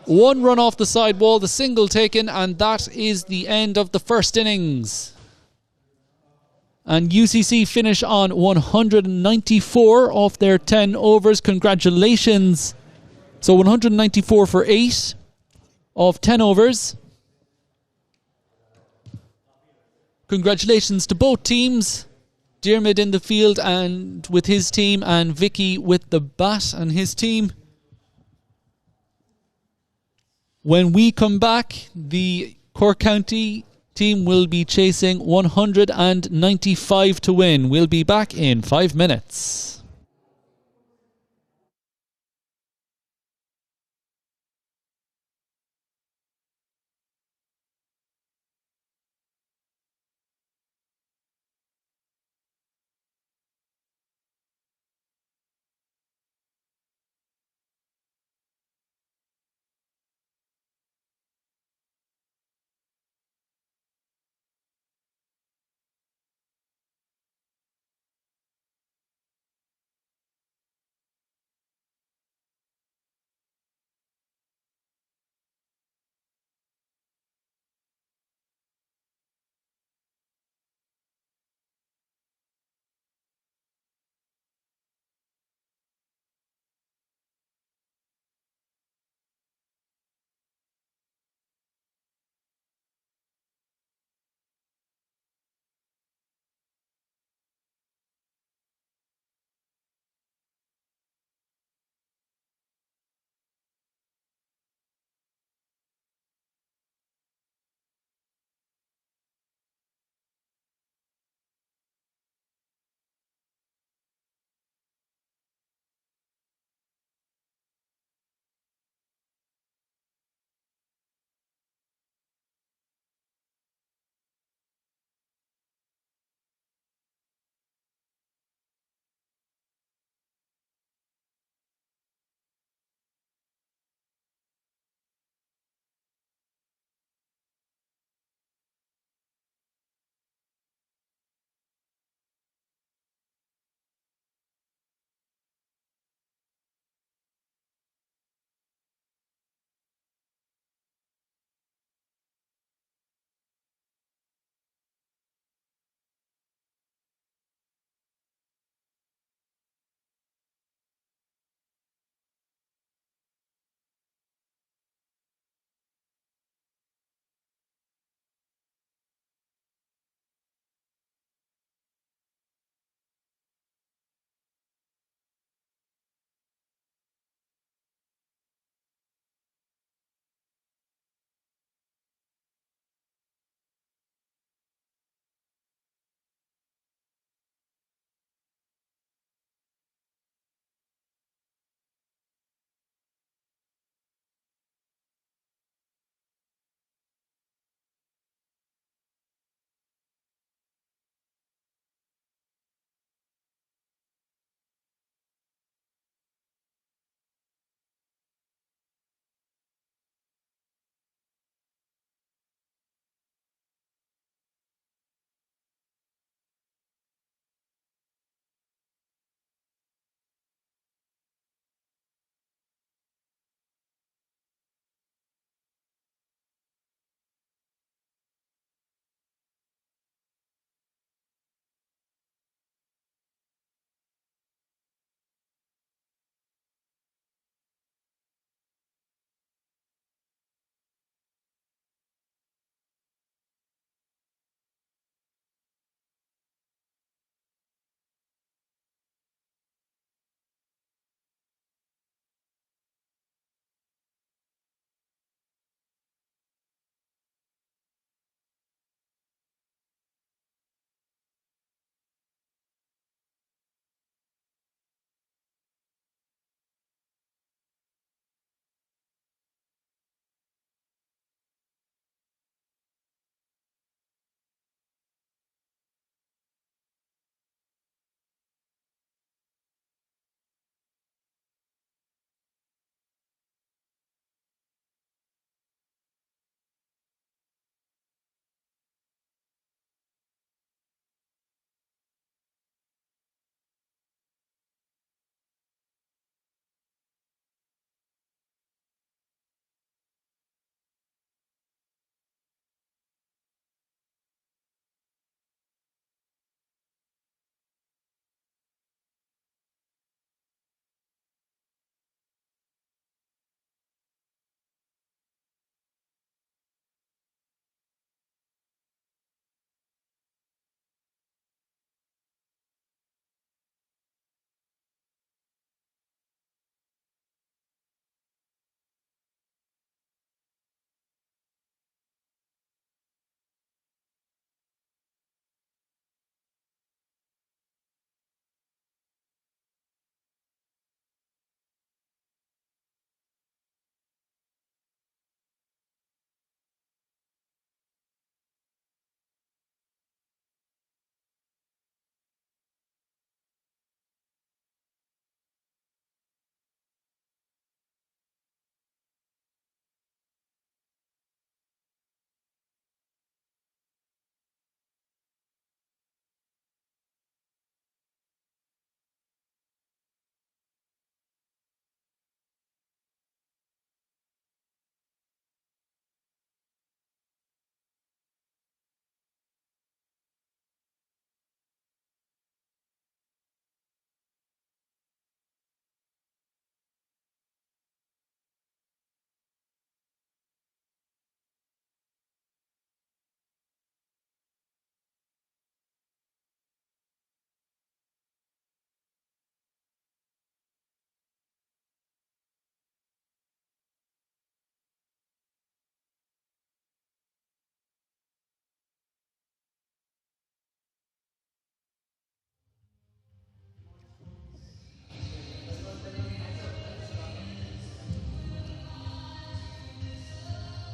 Speaker 1: 1 run off the side wall, the single taken, and that is the end of the first innings. And UCC finish on 194 off their 10 overs. Congratulations. So 194 for 8 of 10 overs. Congratulations to both teams. Diarmid in the field and with his team, and Vicky with the bat and his team. When we come back, the Cork County team will be chasing 195 to win. We'll be back in 5 minutes.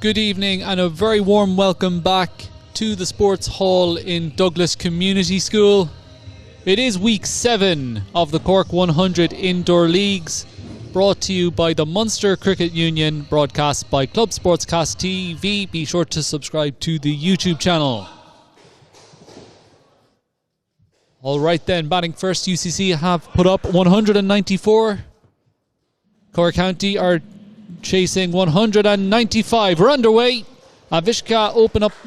Speaker 1: Good evening and a very warm welcome back to the Sports Hall in Douglas Community School. It is week 7 of the Cork 100 Indoor Leagues, brought to you by the Munster Cricket Union, broadcast by Club Sportscast TV. Be sure to subscribe to the YouTube channel. Alright then, batting first, UCC have put up 194. Cork County are chasing 195. We're underway. Avishka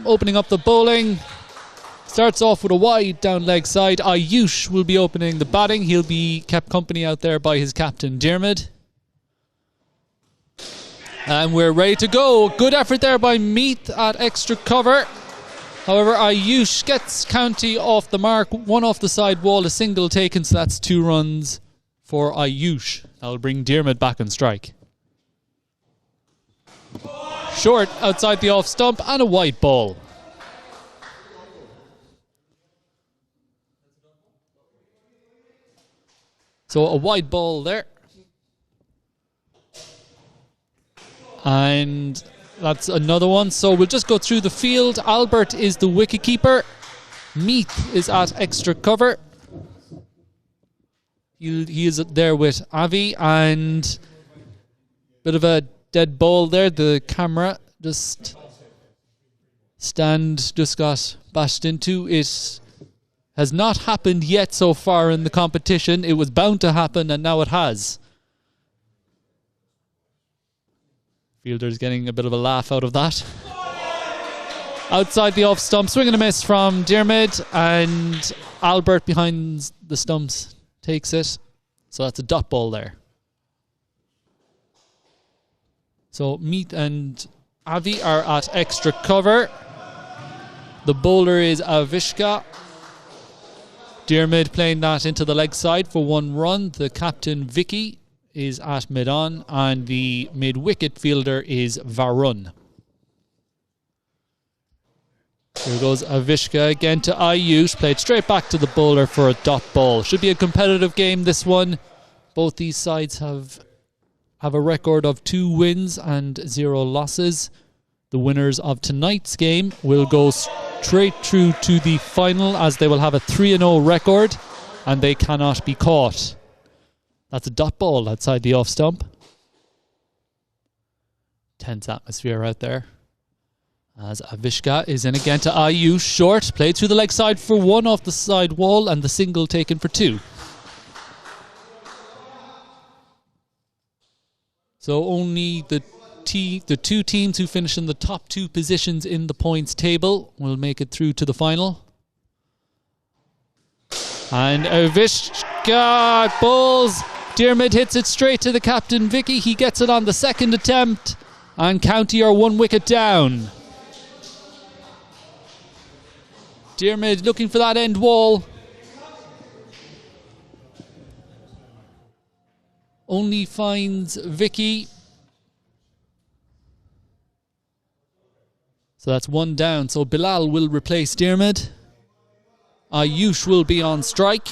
Speaker 1: opening up the bowling. Starts off with a wide down leg side. Ayush will be opening the batting. He'll be kept company out there by his captain, Diarmid. And we're ready to go. Good effort there by Meath at extra cover. However, Ayush gets County off the mark. One off the side wall, a single taken, so that's 2 runs for Ayush. That'll bring Diarmid back on strike. Short outside the off stump and a wide ball. So a wide ball there. And that's another one. So we'll just go through the field. Albert is the wicket keeper. Meath is at extra cover. He is there with Avi, and bit of a dead ball there. The camera stand just got bashed into. It has not happened yet so far in the competition. It was bound to happen, and now it has. Fielder's getting a bit of a laugh out of that. Outside the off stump, swing and a miss from Diarmid, and Albert behind the stumps takes it. So that's a dot ball there. So Meath and Avi are at extra cover. The bowler is Avishka. Diarmid playing that into the leg side for 1 run. The captain, Vicky, is at mid-on, and the mid-wicket fielder is Varun. Here goes Avishka again to Ayush. Played straight back to the bowler for a dot ball. Should be a competitive game, this one. Both these sides have a record of 2 wins and 0 losses. The winners of tonight's game will go straight through to the final, as they will have a 3-0 record and they cannot be caught. That's a dot ball outside the off stump. Tense atmosphere out there. As Avishka is in again to Ayush. Short, played through the leg side for 1 off the side wall, and the single taken for 2. So only the 2 teams who finish in the top 2 positions in the points table will make it through to the final. And Avishka bowls. Diarmid hits it straight to the captain, Vicky. He gets it on the second attempt, and County are 1 wicket down. Diarmid looking for that end wall. Only finds Vicky. So that's 1 down. So Bilal will replace Diarmid. Ayush will be on strike.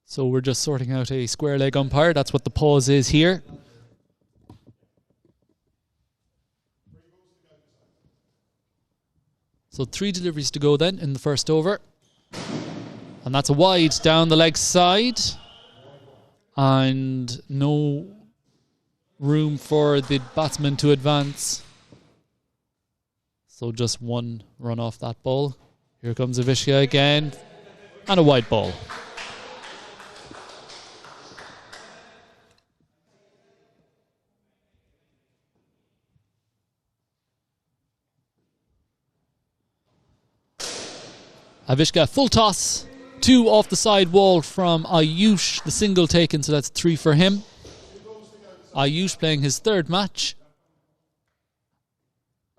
Speaker 1: So we're just sorting out a square leg umpire. That's what the pause is here. So 3 deliveries to go then in the first over. And that's a wide down the leg side. And no room for the batsman to advance. So just 1 run off that ball. Here comes Avishka again. And a wide ball. Avishka, full toss. 2 off the side wall from Ayush. The single taken, so that's 3 for him. Ayush playing his 3rd match.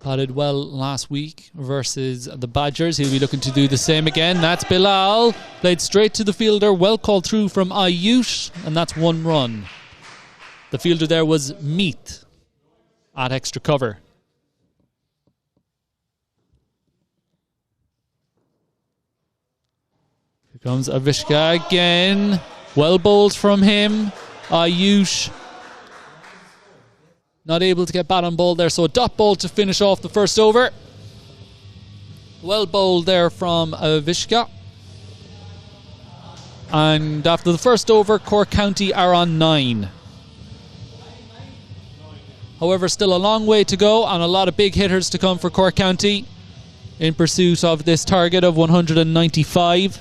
Speaker 1: Batted well last week versus the Badgers. He'll be looking to do the same again. That's Bilal. Played straight to the fielder. Well called through from Ayush. And that's 1 run. The fielder there was Meath at extra cover. Comes Avishka again. Well bowled from him. Ayush not able to get bat on ball there, so a dot ball to finish off the first over. Well bowled there from Avishka. And after the first over, Cork County are on 9. However, still a long way to go and a lot of big hitters to come for Cork County in pursuit of this target of 195.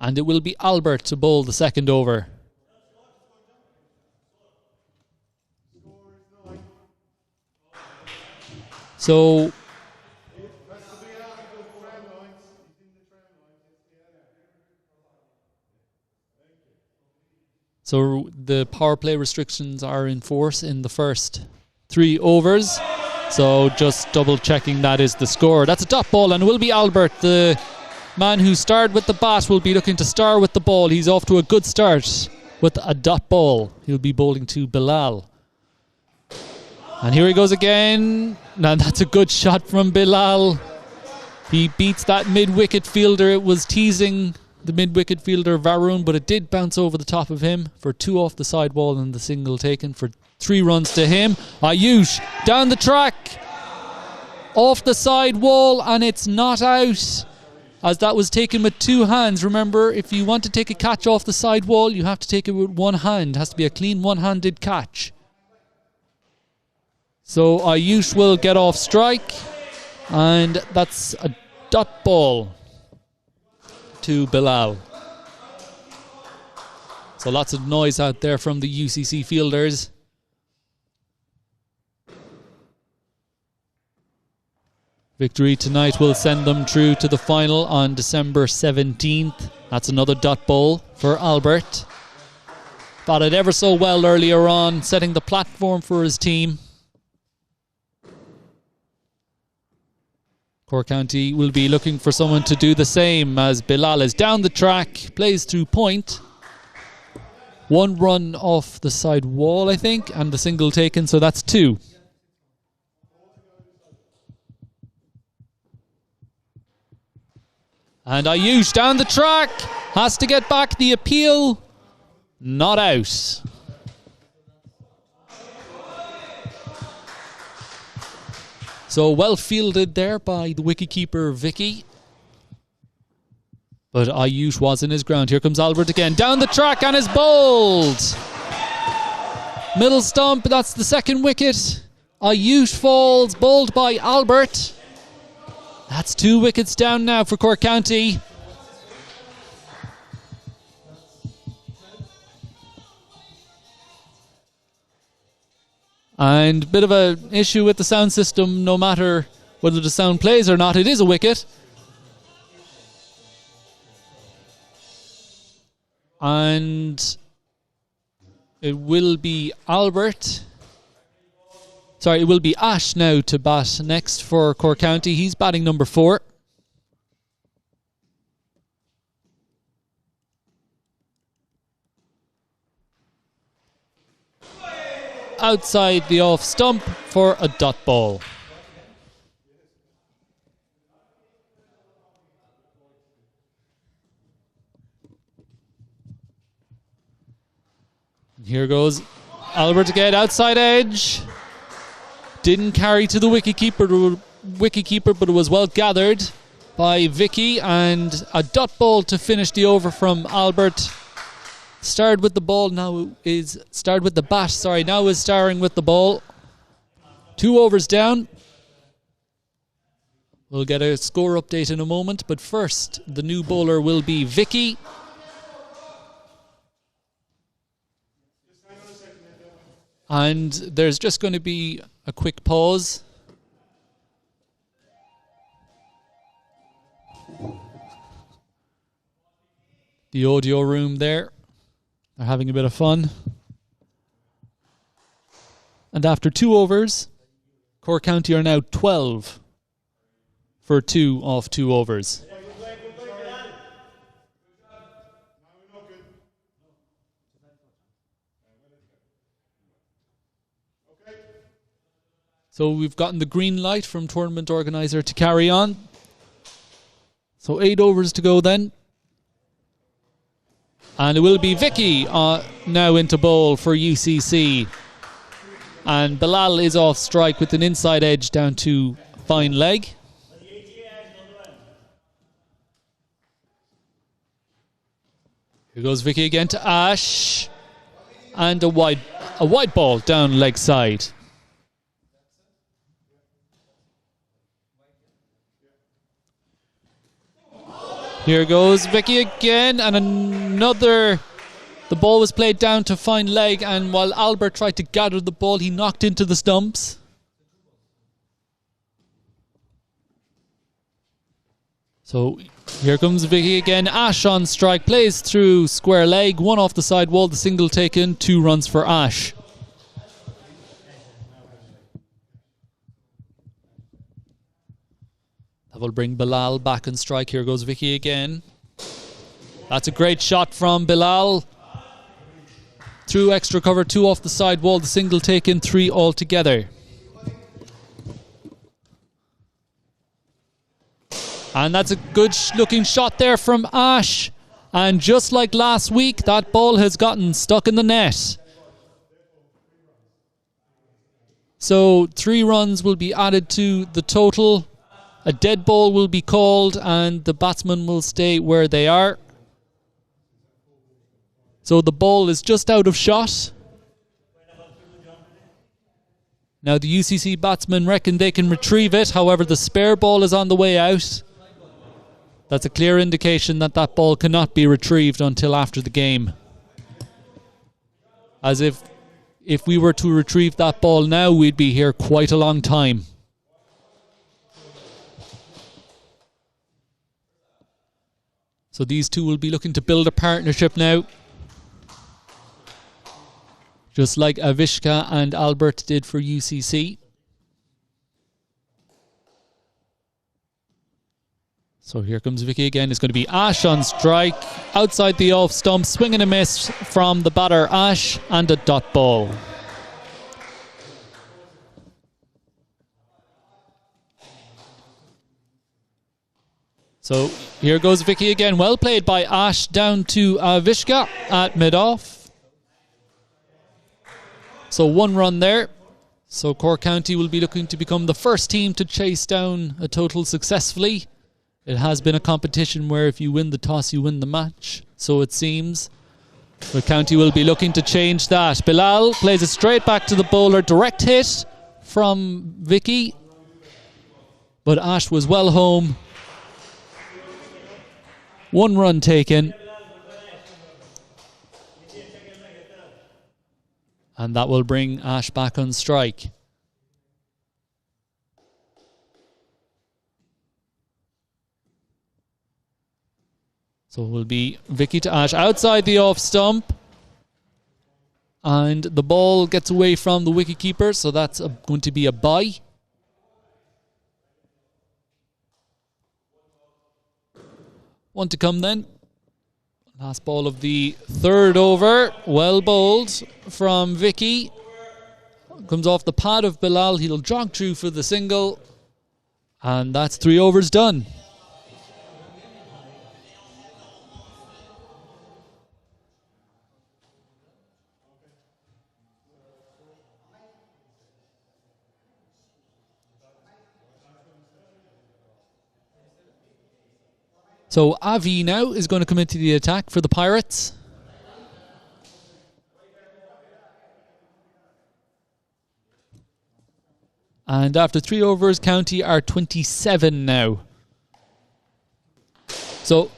Speaker 1: And it will be Albert to bowl the second over. So the power play restrictions are in force in the first 3 overs. So just double checking that is the score. That's a dot ball and it will be Albert, the man who starred with the bat, will be looking to star with the ball. He's off to a good start with a dot ball. He'll be bowling to Bilal. And here he goes again. Now that's a good shot from Bilal. He beats that mid-wicket fielder. It was teasing the mid-wicket fielder Varun, but it did bounce over the top of him for 2 off the side wall and the single taken for 3 runs to him. Ayush down the track, off the side wall, and it's not out, as that was taken with 2 hands. Remember, if you want to take a catch off the side wall, you have to take it with 1 hand. It has to be a clean one-handed catch. So Ayush will get off strike, and that's a dot ball to Bilal. So lots of noise out there from the UCC fielders. Victory tonight will send them through to the final on December 17th. That's another dot ball for Albert. Batted ever so well earlier on, setting the platform for his team. Cork County will be looking for someone to do the same, as Bilal is down the track, plays through point. 1 run off the side wall, I think, and the single taken, so that's 2. And Ayush down the track, has to get back the appeal, not out. So well fielded there by the wicketkeeper Vicky. But Ayush was in his ground. Here comes Albert again. Down the track and is bowled. Middle stump, that's the second wicket. Ayush falls, bowled by Albert. That's 2 wickets down now for Cork County. And a bit of an issue with the sound system, no matter whether the sound plays or not, it is a wicket. And it will be it will be Ash now to bat next for Cork County. He's batting number 4. Outside the off stump for a dot ball. Here goes Albert again, outside edge. Didn't carry to the wicketkeeper, but it was well gathered by Vicky, and a dot ball to finish the over from Albert. Started with the ball, now is started with the bat, now is starring with the ball. 2 overs down. We'll get a score update in a moment, but first the new bowler will be Vicky. And there's just going to be a quick pause. The audio room there. They're having a bit of fun. And after 2 overs, Cork County are now 12 for 2 off 2 overs. So we've gotten the green light from tournament organizer to carry on. So 8 overs to go then. And it will be Vicky now into bowl for UCC. And Bilal is off strike with an inside edge down to fine leg. Here goes Vicky again to Ash. And a wide ball down leg side. Here goes Vicky again, and another. The ball was played down to fine leg, and while Albert tried to gather the ball, he knocked into the stumps. So here comes Vicky again. Ash on strike, plays through square leg, 1 off the side wall, the single taken, 2 runs for Ash. That will bring Bilal back on strike. Here goes Vicky again. That's a great shot from Bilal. Through extra cover, 2 off the side wall, the single taken, 3 altogether. And that's a good looking shot there from Ash. And just like last week, that ball has gotten stuck in the net. So 3 runs will be added to the total. A dead ball will be called and the batsmen will stay where they are. So the ball is just out of shot. Now the UCC batsmen reckon they can retrieve it. However, the spare ball is on the way out. That's a clear indication that that ball cannot be retrieved until after the game. As if we were to retrieve that ball now, we'd be here quite a long time. So these two will be looking to build a partnership now. Just like Avishka and Albert did for UCC. So here comes Vicky again. It's going to be Ash on strike. Outside the off stump. Swing and a miss from the batter Ash. And a dot ball. So here goes Vicky again. Well played by Ash down to Avishka at mid-off. So 1 run there. So Cork County will be looking to become the first team to chase down a total successfully. It has been a competition where if you win the toss, you win the match. So it seems. But County will be looking to change that. Bilal plays it straight back to the bowler. Direct hit from Vicky. But Ash was well home. 1 run taken. And that will bring Ash back on strike. So it will be Vicky to Ash outside the off stump. And the ball gets away from the wicketkeeper, so that's going to be a bye. One to come then. Last ball of the 3rd over. Well bowled from Vicky. Comes off the pad of Bilal. He'll jog through for the single. And that's 3 overs done. So Avi now is going to come into the attack for the Pirates. And after 3 overs, County are 27 now. So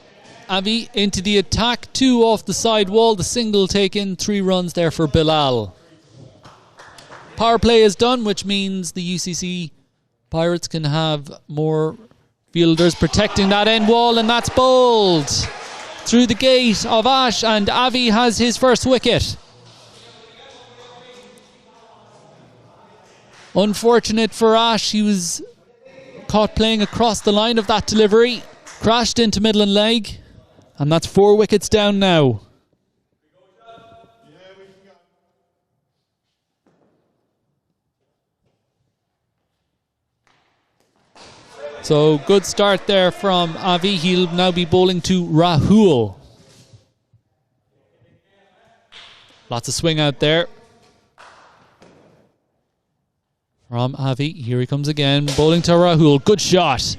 Speaker 1: Avi into the attack, 2 off the side wall, the single taken, 3 runs there for Bilal. Power play is done, which means the UCC Pirates can have more fielders protecting that end wall, and that's bowled through the gate of Ash, and Avi has his first wicket. Unfortunate for Ash, he was caught playing across the line of that delivery, crashed into middle and leg, and that's 4 wickets down now. So good start there from Avi. He'll now be bowling to Rahul. Lots of swing out there from Avi. Here he comes again, bowling to Rahul. Good shot.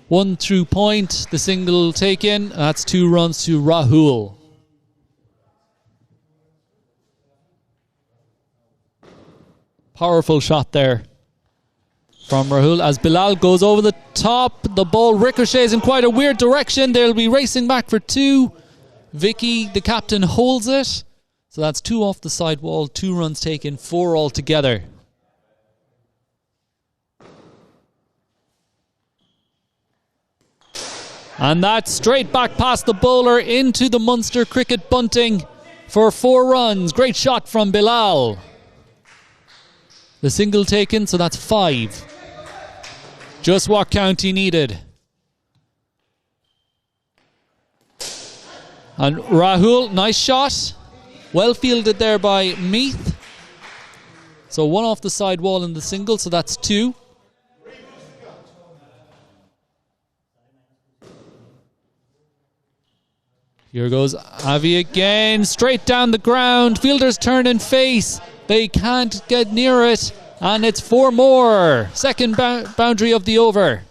Speaker 1: 1 through point, the single taken. That's 2 runs to Rahul. Powerful shot there from Rahul as Bilal goes over the top. The ball ricochets in quite a weird direction. They'll be racing back for 2. Vicky, the captain, holds it. So that's 2 off the side wall, 2 runs taken, 4 altogether. And that's straight back past the bowler into the Munster cricket bunting for 4 runs. Great shot from Bilal. The single taken, so that's 5. Just what County needed. And Rahul, nice shot. Well fielded there by Meath. So 1 off the side wall in the single, so that's 2. Here goes Avi again, straight down the ground. Fielders turn and face. They can't get near it. And it's 4 more. Second boundary of the over.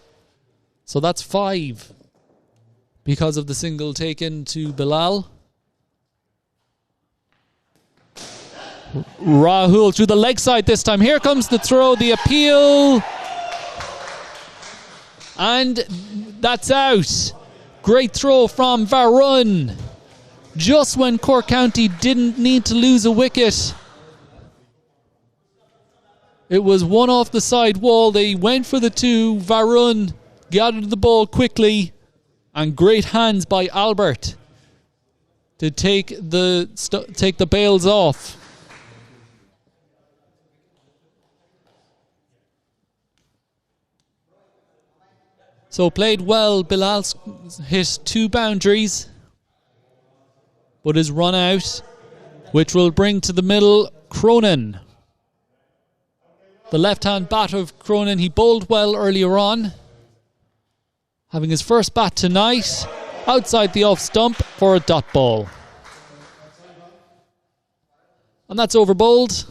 Speaker 1: So that's 5 because of the single taken to Bilal. Rahul through the leg side this time. Here comes the throw, the appeal. And that's out. Great throw from Varun. Just when Cork County didn't need to lose a wicket. It was 1 off the side wall. They went for the 2. Varun gathered the ball quickly. And great hands by Albert to take the bails off. So played well. Bilal hit 2 boundaries, but is run out, which will bring to the middle Cronin. The left-hand bat of Cronin, he bowled well earlier on. Having his first bat tonight, outside the off stump for a dot ball. And that's over bowled.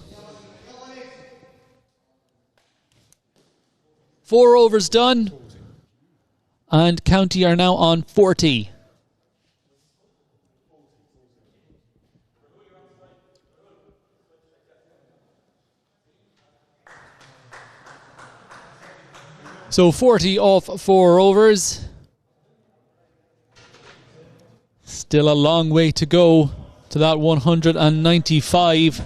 Speaker 1: 4 overs done. And County are now on 40. So 40 off 4 overs. Still a long way to go to that 195.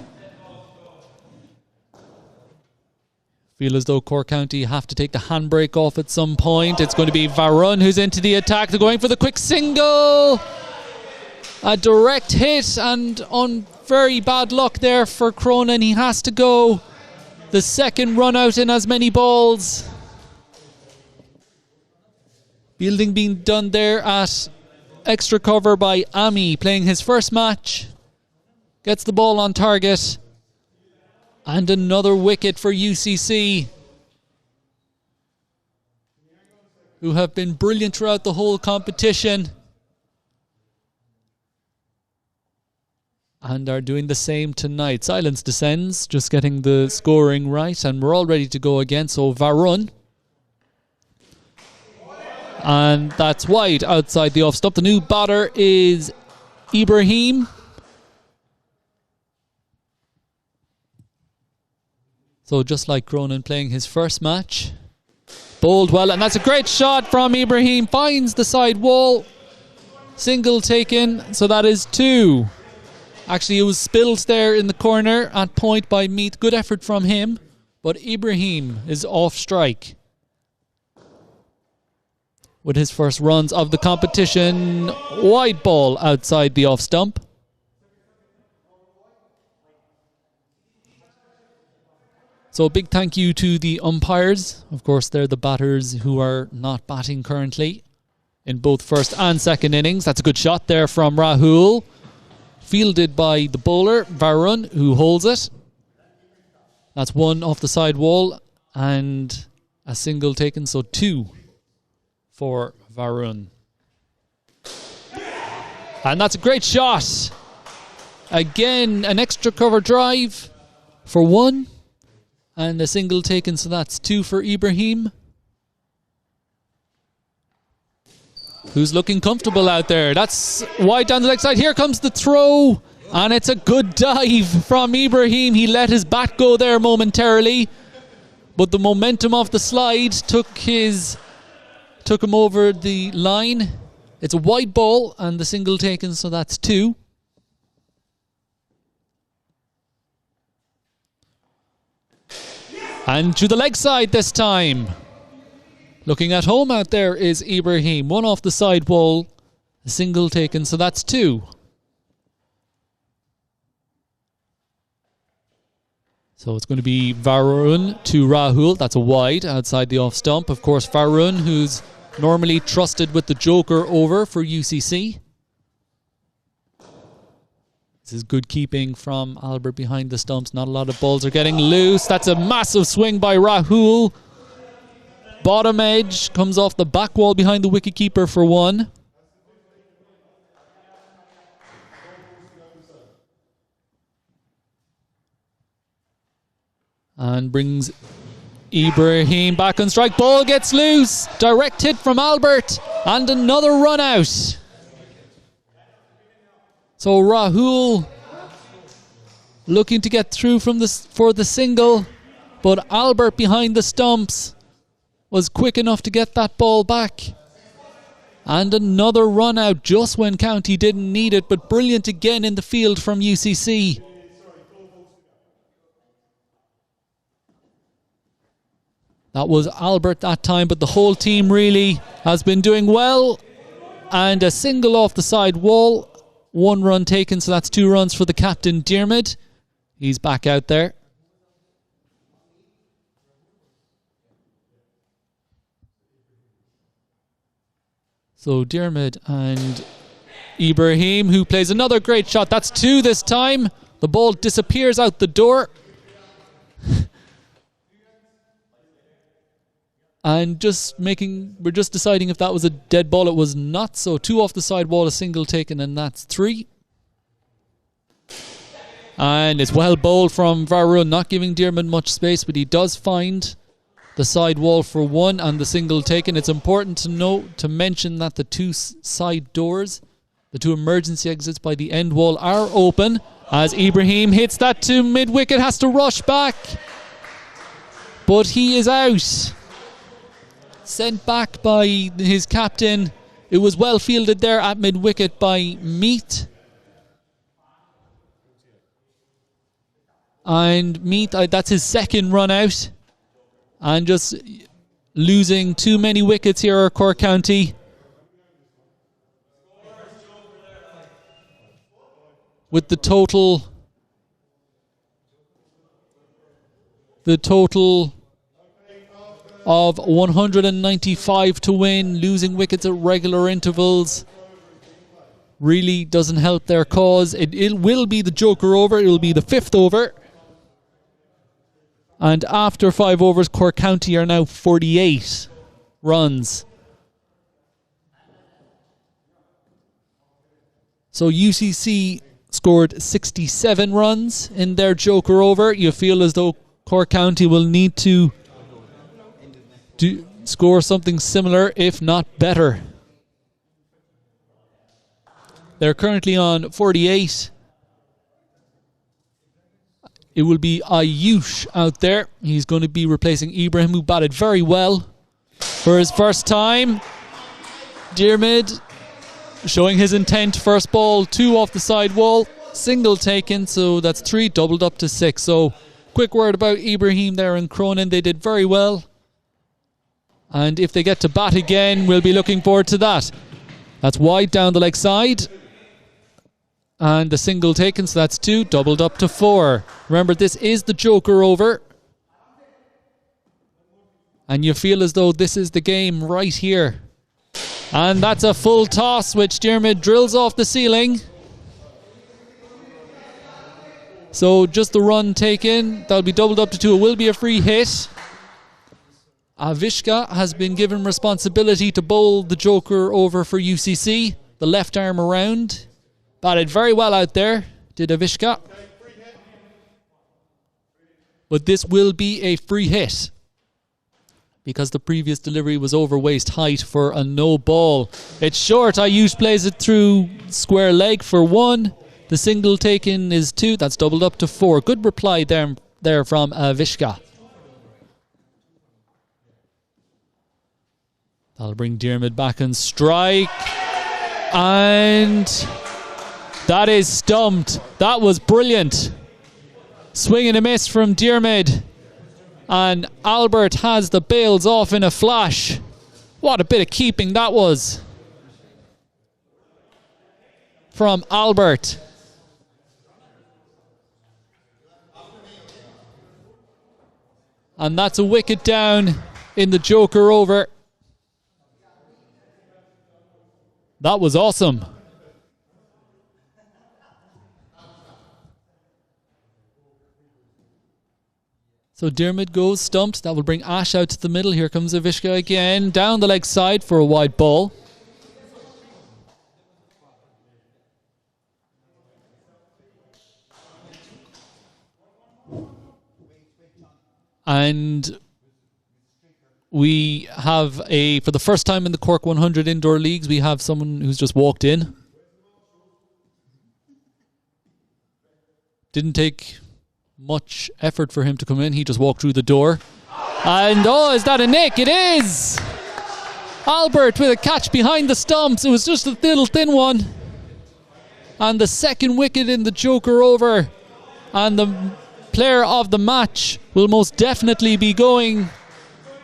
Speaker 1: Feel as though Cork County have to take the handbrake off at some point. It's going to be Varun who's into the attack. They're going for the quick single. A direct hit and on very bad luck there for Cronin. He has to go. The second run out in as many balls. Fielding being done there at extra cover by Ami, playing his first match. Gets the ball on target. And another wicket for UCC, who have been brilliant throughout the whole competition. And are doing the same tonight. Silence descends, just getting the scoring right. And we're all ready to go again. So Varun. And that's wide outside the off stump. The new batter is Ibrahim. So just like Cronin playing his first match. Bowled well, and that's a great shot from Ibrahim. Finds the side wall. Single taken, so that is 2. Actually, it was spilled there in the corner at point by Meath. Good effort from him, but Ibrahim is off strike with his first runs of the competition. Wide ball outside the off stump. So a big thank you to the umpires. Of course, they're the batters who are not batting currently in both first and second innings. That's a good shot there from Rahul. Fielded by the bowler, Varun, who holds it. That's 1 off the side wall and a single taken, so 2 for Varun. And that's a great shot. Again, an extra cover drive for 1. And a single taken, so that's 2 for Ibrahim, who's looking comfortable out there. That's wide down the leg side. Here comes the throw. And it's a good dive from Ibrahim. He let his bat go there momentarily, but the momentum of the slide took him over the line. It's a wide ball and the single taken, so that's 2. And to the leg side this time. Looking at home out there is Ibrahim. 1 off the side wall, a single taken, so that's 2. So it's going to be Varun to Rahul. That's a wide outside the off stump. Of course, Varun, who's normally trusted with the joker over for UCC. This is good keeping from Albert behind the stumps. Not a lot of balls are getting loose. That's a massive swing by Rahul. Bottom edge comes off the back wall behind the wicketkeeper for 1. And brings Ibrahim back on strike. Ball gets loose. Direct hit from Albert. And another run out. So Rahul looking to get through for the single. But Albert behind the stumps was quick enough to get that ball back. And another run out just when County didn't need it. But brilliant again in the field from UCC. That was Albert that time, but the whole team really has been doing well. And a single off the side wall. 1 run taken, so that's 2 runs for the captain, Diarmid. He's back out there. So Diarmid and Ibrahim, who plays another great shot. That's 2 this time. The ball disappears out the door. And we're just deciding if that was a dead ball. It was not. So 2 off the side wall, a single taken, and that's 3. And it's well bowled from Varun, not giving Diarmid much space, but he does find the side wall for 1 and the single taken. It's important to mention that the 2 side doors, the 2 emergency exits by the end wall, are open. As Ibrahim hits that to mid-wicket, has to rush back. But he is out. Sent back by his captain. It was well fielded there at mid-wicket by Meath. And Meath, that's his 2nd run out. And just losing too many wickets here at Cork County. With the total of 195 to win, losing wickets at regular intervals really doesn't help their cause. It will be the joker over. It will be the 5th over. And after 5 overs, Cork County are now 48 runs. So UCC scored 67 runs in their joker over. You feel as though Cork County will need to score something similar, if not better. They're currently on 48. It will be Ayush out there. He's going to be replacing Ibrahim, who batted very well for his first time. Diarmid showing his intent. First ball, 2 off the side wall. Single taken, so that's 3, doubled up to 6. So quick word about Ibrahim there and Cronin. They did very well. And if they get to bat again, we'll be looking forward to that. That's wide down the leg side. And the single taken, so that's 2, doubled up to 4. Remember, this is the joker over. And you feel as though this is the game right here. And that's a full toss, which Diarmid drills off the ceiling. So just the run taken. That'll be doubled up to 2. It will be a free hit. Avishka has been given responsibility to bowl the joker over for UCC. The left arm around. Batted very well out there, did Avishka. But this will be a free hit, because the previous delivery was over waist height for a no ball. It's short. Ayush plays it through square leg for 1. The single taken is 2. That's doubled up to 4. Good reply there from Avishka. That'll bring Diarmid back and strike. And that is stumped. That was brilliant. Swing and a miss from Diarmid. And Albert has the bails off in a flash. What a bit of keeping that was from Albert. And that's a wicket down in the joker over. That was awesome. So Diarmid goes stumped. That will bring Ash out to the middle. Here comes Avishka again. Down the leg side for a wide ball. And we have for the first time in the Cork 100 indoor leagues, we have someone who's just walked in. Didn't take much effort for him to come in. He just walked through the door. And is that a nick? It is! Albert with a catch behind the stumps. It was just a little thin one. And the second wicket in the joker over. And the player of the match will most definitely be going,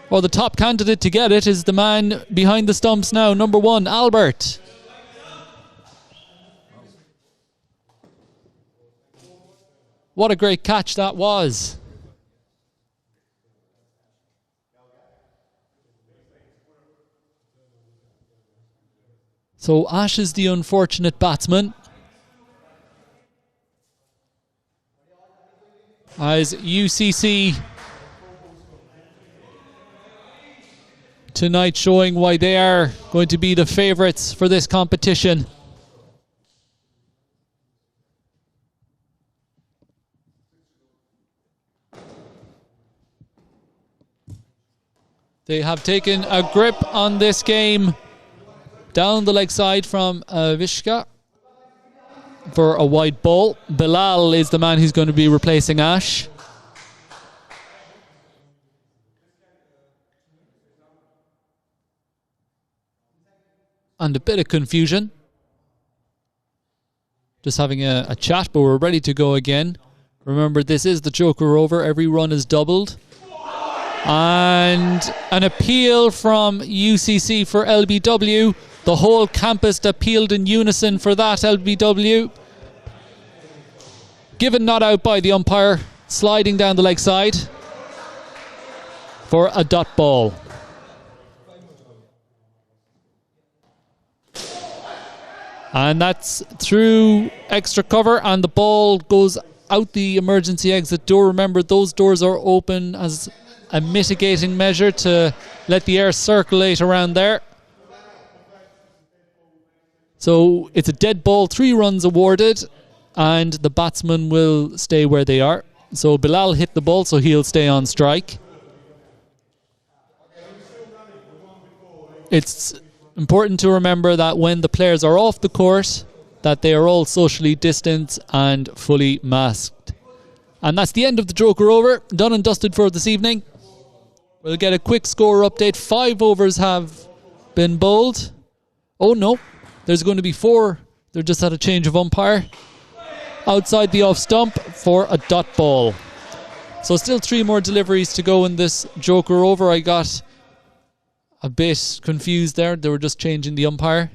Speaker 1: or the top candidate to get it is the man behind the stumps now, number 1, Albert. What a great catch that was. So Ash is the unfortunate batsman, as UCC tonight showing why they are going to be the favourites for this competition. They have taken a grip on this game. Down the leg side from Avishka for a wide ball. Bilal is the man who's going to be replacing Ash. And a bit of confusion. Just having a chat, but we're ready to go again. Remember, this is the joker over. Every run is doubled. And an appeal from UCC for LBW. The whole campus appealed in unison for that, LBW. Given not out by the umpire. Sliding down the leg side for a dot ball. And that's through extra cover, and the ball goes out the emergency exit door. Remember, those doors are open as a mitigating measure to let the air circulate around there. So it's a dead ball, 3 runs awarded, and the batsmen will stay where they are. So Bilal hit the ball, so he'll stay on strike. It's important to remember that when the players are off the court, that they are all socially distanced and fully masked. And that's the end of the joker over. Done and dusted for this evening. We'll get a quick score update. 5 overs have been bowled. Oh no, there's going to be 4. They're just had a change of umpire. Outside the off stump for a dot ball. So still 3 more deliveries to go in this joker over. I got a bit confused there. They were just changing the umpire.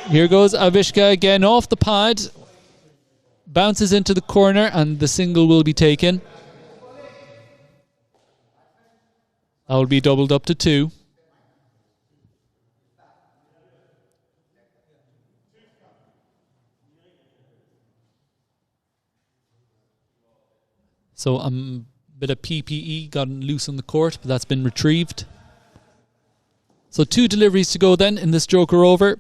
Speaker 1: Here goes Avishka again off the pad. Bounces into the corner and the single will be taken. That will be doubled up to 2. So Bit of PPE gotten loose on the court, but that's been retrieved. So 2 deliveries to go then in this joker over.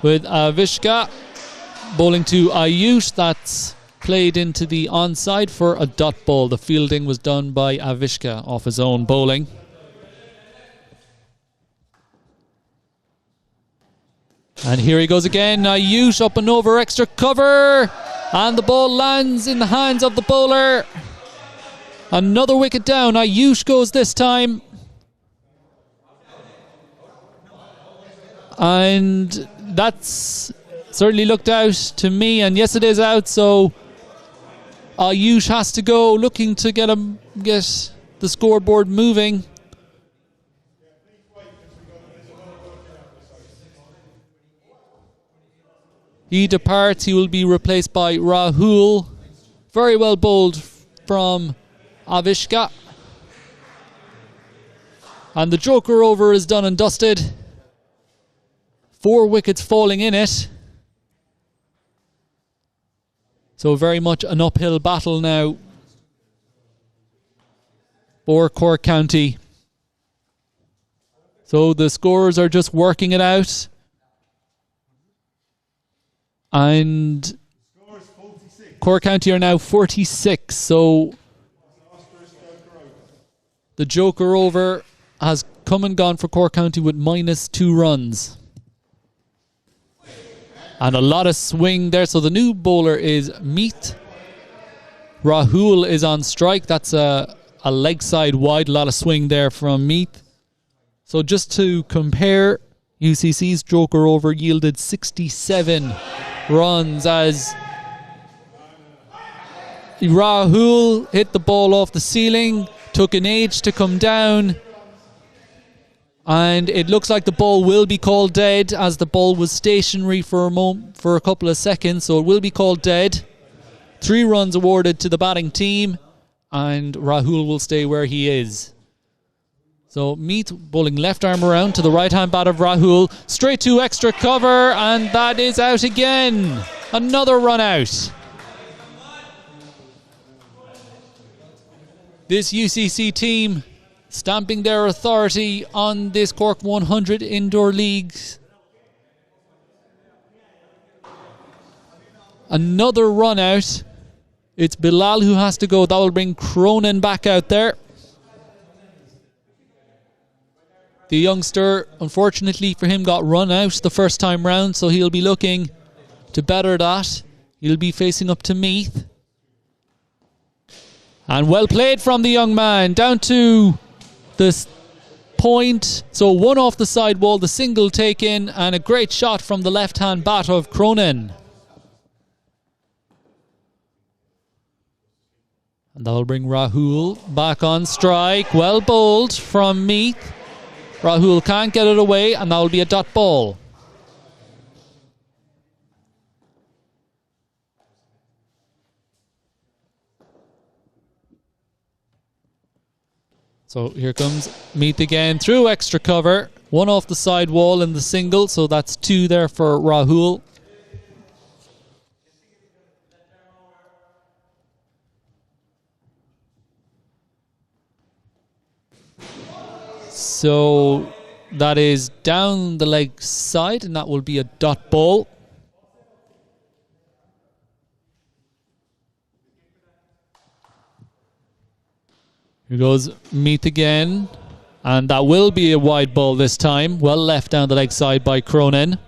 Speaker 1: With Avishka bowling to Ayush. That's played into the onside for a dot ball. The fielding was done by Avishka off his own bowling. And here he goes again. Ayush up and over, extra cover. And the ball lands in the hands of the bowler. Another wicket down. Ayush goes this time. And that's certainly looked out to me. And yes, it is out. So Ayush has to go, looking to get the scoreboard moving. He departs. He will be replaced by Rahul. Very well bowled from Avishka. And the joker over is done and dusted. 4 wickets falling in it. So very much an uphill battle now for Cork County. So the scorers are just working it out. And Cork County are now 46. So the joker over has come and gone for Cork County with -2 runs. And a lot of swing there. So the new bowler is Meet. Rahul is on strike. That's a leg side wide. A lot of swing there from Meet. So just to compare, UCC's joker over yielded 67 runs as Rahul hit the ball off the ceiling, took an age to come down, and it looks like the ball will be called dead as the ball was stationary for a couple of seconds, so it will be called dead. 3 runs awarded to the batting team, and Rahul will stay where he is. So Meet bowling left arm around to the right hand bat of Rahul, straight to extra cover, and that is out again. Another run out. This UCC team stamping their authority on this Cork 100 indoor leagues. Another run out. It's Bilal who has to go. That will bring Cronin back out there. The youngster, unfortunately for him, got run out the first time round, so he'll be looking to better that. He'll be facing up to Meath. And well played from the young man. Down to this point. So 1 off the side wall, the single taken, and a great shot from the left-hand bat of Cronin. And that'll bring Rahul back on strike. Well bowled from Meath. Rahul can't get it away, and that will be a dot ball. So here comes Meath again through extra cover. 1 off the side wall in the single, so that's 2 there for Rahul. So that is down the leg side, and that will be a dot ball. Here goes Meath again, and that will be a wide ball this time. Well left down the leg side by Cronin.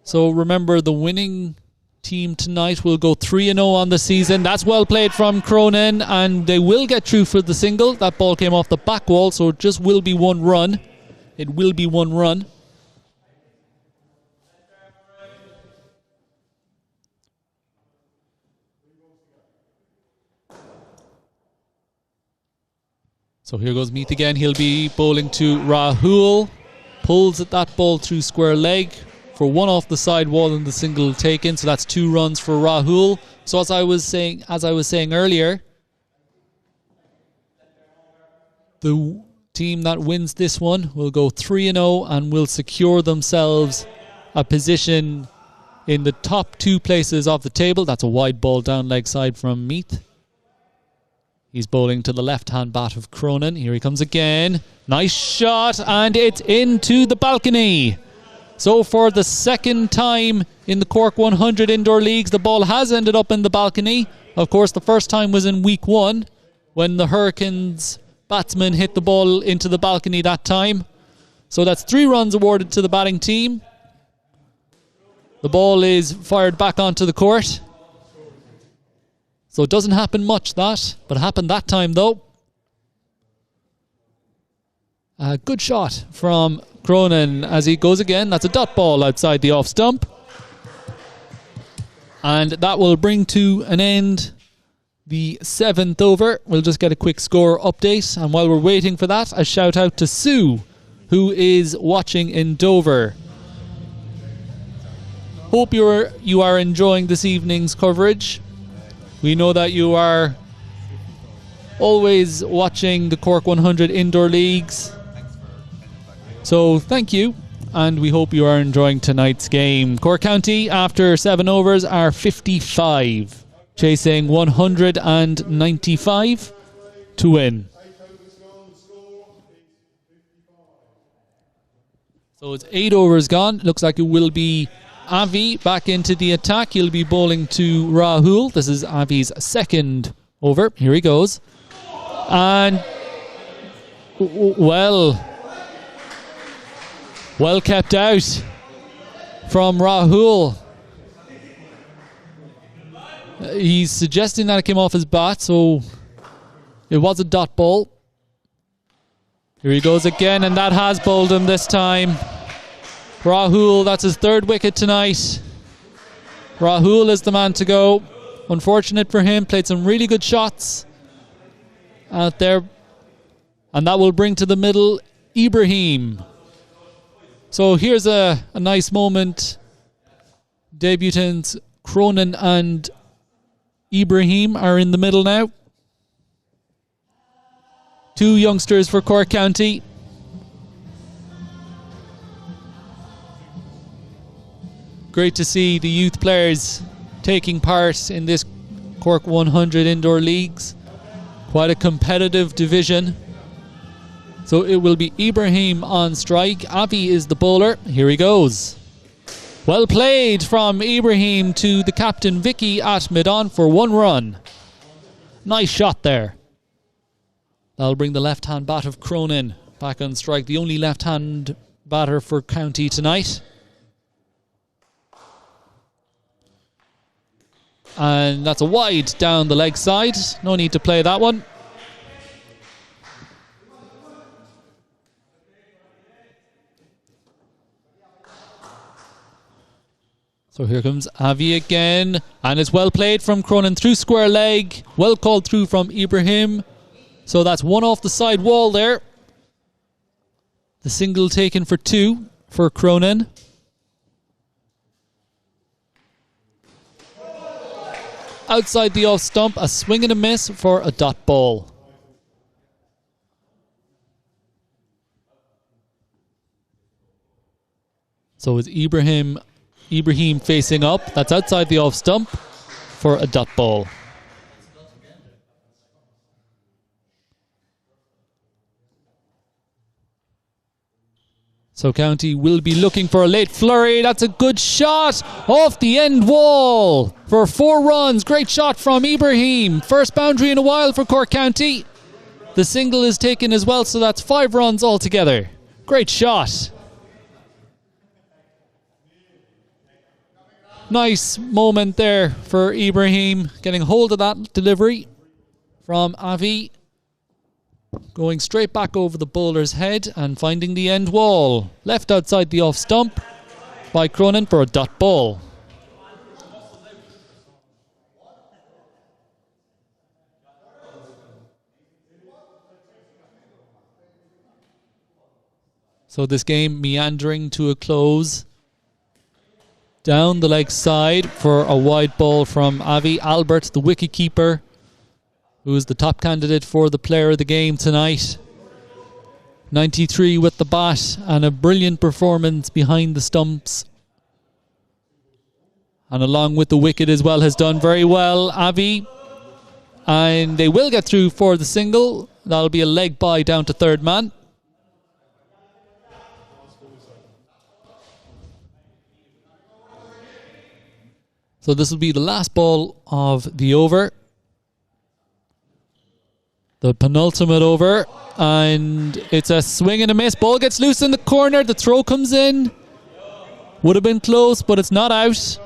Speaker 1: So remember, the winning team tonight will go 3-0 on the season. That's well played from Cronin, and they will get through for the single. That ball came off the back wall, so it just will be 1 run. It will be 1 run. So here goes Meath again. He'll be bowling to Rahul. Pulls at that ball through square leg for 1 off the side wall and the single taken. So that's 2 runs for Rahul. So as I was saying earlier, the team that wins this one will go 3-0 and will secure themselves a position in the top 2 places of the table. That's a wide ball down leg side from Meath. He's bowling to the left-hand bat of Cronin. Here he comes again. Nice shot, and it's into the balcony. So for the second time in the Cork 100 Indoor Leagues, the ball has ended up in the balcony. Of course, the first time was in week 1 when the Hurricanes batsman hit the ball into the balcony that time. So that's 3 runs awarded to the batting team. The ball is fired back onto the court. So it doesn't happen much, that, but it happened that time though. A good shot from Cronin as he goes again. That's a dot ball outside the off stump. And that will bring to an end the 7th over. We'll just get a quick score update. And while we're waiting for that, a shout out to Sue, who is watching in Dover. Hope you are enjoying this evening's coverage. We know that you are always watching the Cork 100 Indoor Leagues. So thank you, and we hope you are enjoying tonight's game. Cork County, after 7 overs, are 55, chasing 195 to win. So it's 8 overs gone. Looks like it will be Avi back into the attack. He'll be bowling to Rahul. This is Avi's 2nd over. Here he goes. And, well kept out from Rahul. He's suggesting that it came off his bat, so it was a dot ball. Here he goes again, and that has bowled him this time. Rahul, that's his 3rd wicket tonight. Rahul is the man to go. Unfortunate for him, played some really good shots out there. And that will bring to the middle Ibrahim. So here's a nice moment. Debutants Cronin and Ibrahim are in the middle now. 2 youngsters for Cork County. Great to see the youth players taking part in this Cork 100 Indoor Leagues. Quite a competitive division. So it will be Ibrahim on strike. Avi is the bowler. Here he goes. Well played from Ibrahim to the captain Vicky at mid-on for 1 run. Nice shot there. That'll bring the left-hand bat of Cronin back on strike. The only left-hand batter for County tonight. And that's a wide down the leg side. No need to play that one. So here comes Avi again. And it's well played from Cronin through square leg. Well called through from Ibrahim. So that's 1 off the side wall there. The single taken for 2 for Cronin. Outside the off stump, a swing and a miss for a dot ball. So it's Ibrahim facing up. That's outside the off stump for a dot ball. So County will be looking for a late flurry. That's a good shot off the end wall for 4 runs. Great shot from Ibrahim. First boundary in a while for Cork County. The single is taken as well, so that's 5 runs altogether. Great shot. Nice moment there for Ibrahim, getting hold of that delivery from Avi. Going straight back over the bowler's head and finding the end wall. Left outside the off stump by Cronin for a dot ball. So this game meandering to a close. Down the leg side for a wide ball from Avi. Albert, the wicketkeeper, who is the top candidate for the player of the game tonight. 93 with the bat and a brilliant performance behind the stumps. And along with the wicket as well, has done very well, Avi. And they will get through for the single. That'll be a leg bye down to third man. So this will be the last ball of the over. The penultimate over. And it's a swing and a miss. Ball gets loose in the corner. The throw comes in. Would have been close, but it's not out.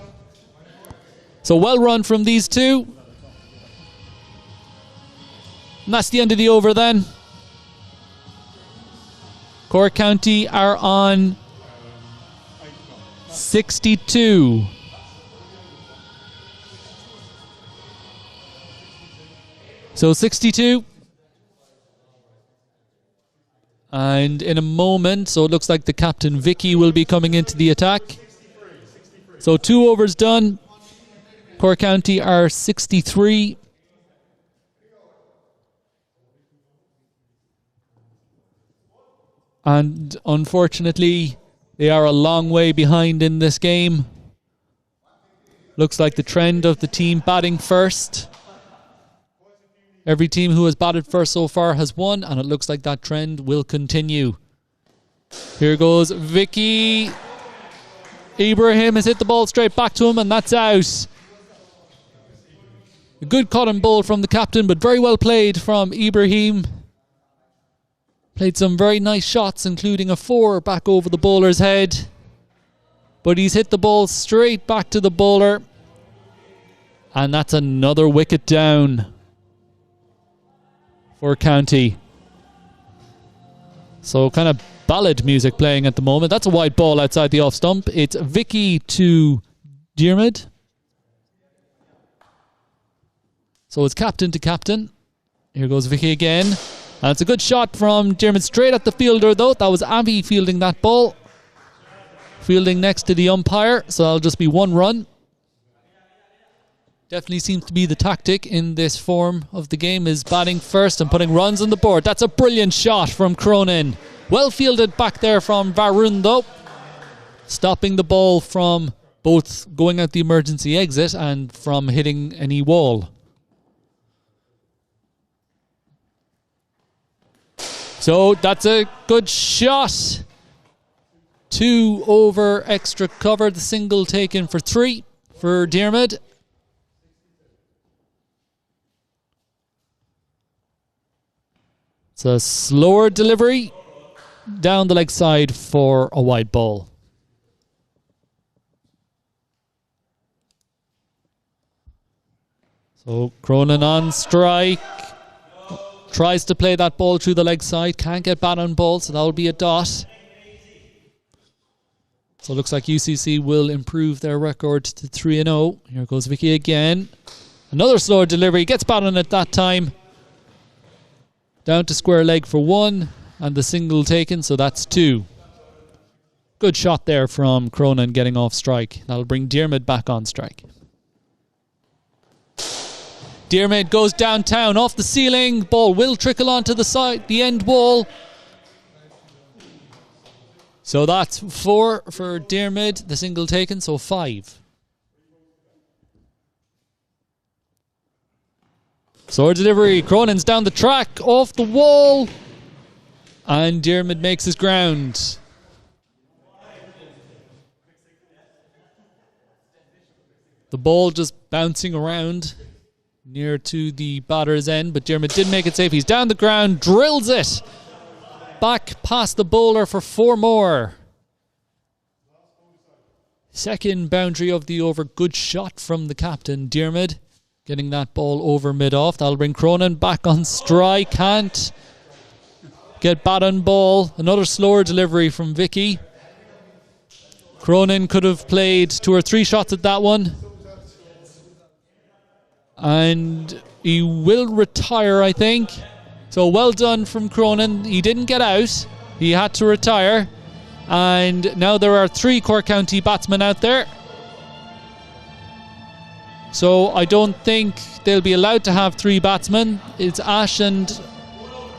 Speaker 1: So well run from these two. And that's the end of the over then. Cork County are on 62. So 62. And in a moment, so it looks like the captain Vicky will be coming into the attack. So 2 overs done. Cork County are 63. And unfortunately, they are a long way behind in this game. Looks like the trend of the team batting first. Every team who has batted first so far has won, and it looks like that trend will continue. Here goes Vicky. Ibrahim has hit the ball straight back to him, and that's out. A good cut and bowl from the captain, but very well played from Ibrahim. Played some very nice shots, including a 4 back over the bowler's head. But he's hit the ball straight back to the bowler. And that's another wicket down for County. So kind of ballad music playing at the moment. That's a wide ball outside the off stump. It's Vicky to Diarmid. So it's captain to captain. Here goes Vicky again. And it's a good shot from Diarmid straight at the fielder though. That was Avi fielding that ball. Fielding next to the umpire. So that'll just be 1 run. Definitely seems to be the tactic in this form of the game, is batting first and putting runs on the board. That's a brilliant shot from Cronin. Well fielded back there from Varun though. Stopping the ball from both going out the emergency exit and from hitting any wall. So that's a good shot. 2 over extra cover. The single taken for 3 for Diarmid. It's a slower delivery down the leg side for a wide ball. So Cronin on strike. Tries to play that ball through the leg side. Can't get bat on ball, so that will be a dot. So it looks like UCC will improve their record to 3-0. Here goes Vicky again. Another slower delivery. Gets bat on it that time. Down to square leg for 1. And the single taken, so that's 2. Good shot there from Cronin getting off strike. That'll bring Diarmid back on strike. Diarmid goes downtown off the ceiling. Ball will trickle onto the side, the end wall. So that's 4 for Diarmid, the single taken, so 5. Sword delivery, Cronin's down the track, off the wall. And Diarmid makes his ground. The ball just bouncing around near to the batter's end, but Diarmid did make it safe. He's down the ground, drills it back past the bowler for 4 more. Second boundary of the over. Good shot from the captain, Diarmid, getting that ball over mid-off. That'll bring Cronin back on strike. Can't get bat on ball. Another slower delivery from Vicky. Cronin could have played 2 or 3 shots at that one. And he will retire, I think. So well done from Cronin. He didn't get out. He had to retire. And now there are 3 Cork County batsmen out there. So I don't think they'll be allowed to have 3 batsmen. It's Ash and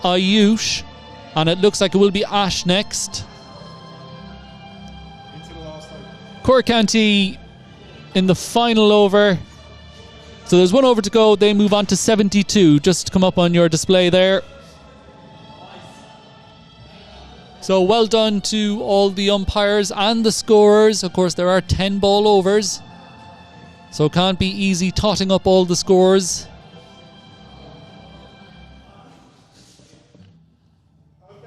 Speaker 1: Ayush. And it looks like it will be Ash next. Cork County in the final over. So there's 1 over to go. They move on to 72. Just come up on your display there. So well done to all the umpires and the scorers. Of course, there are 10 ball overs, so it can't be easy totting up all the scores.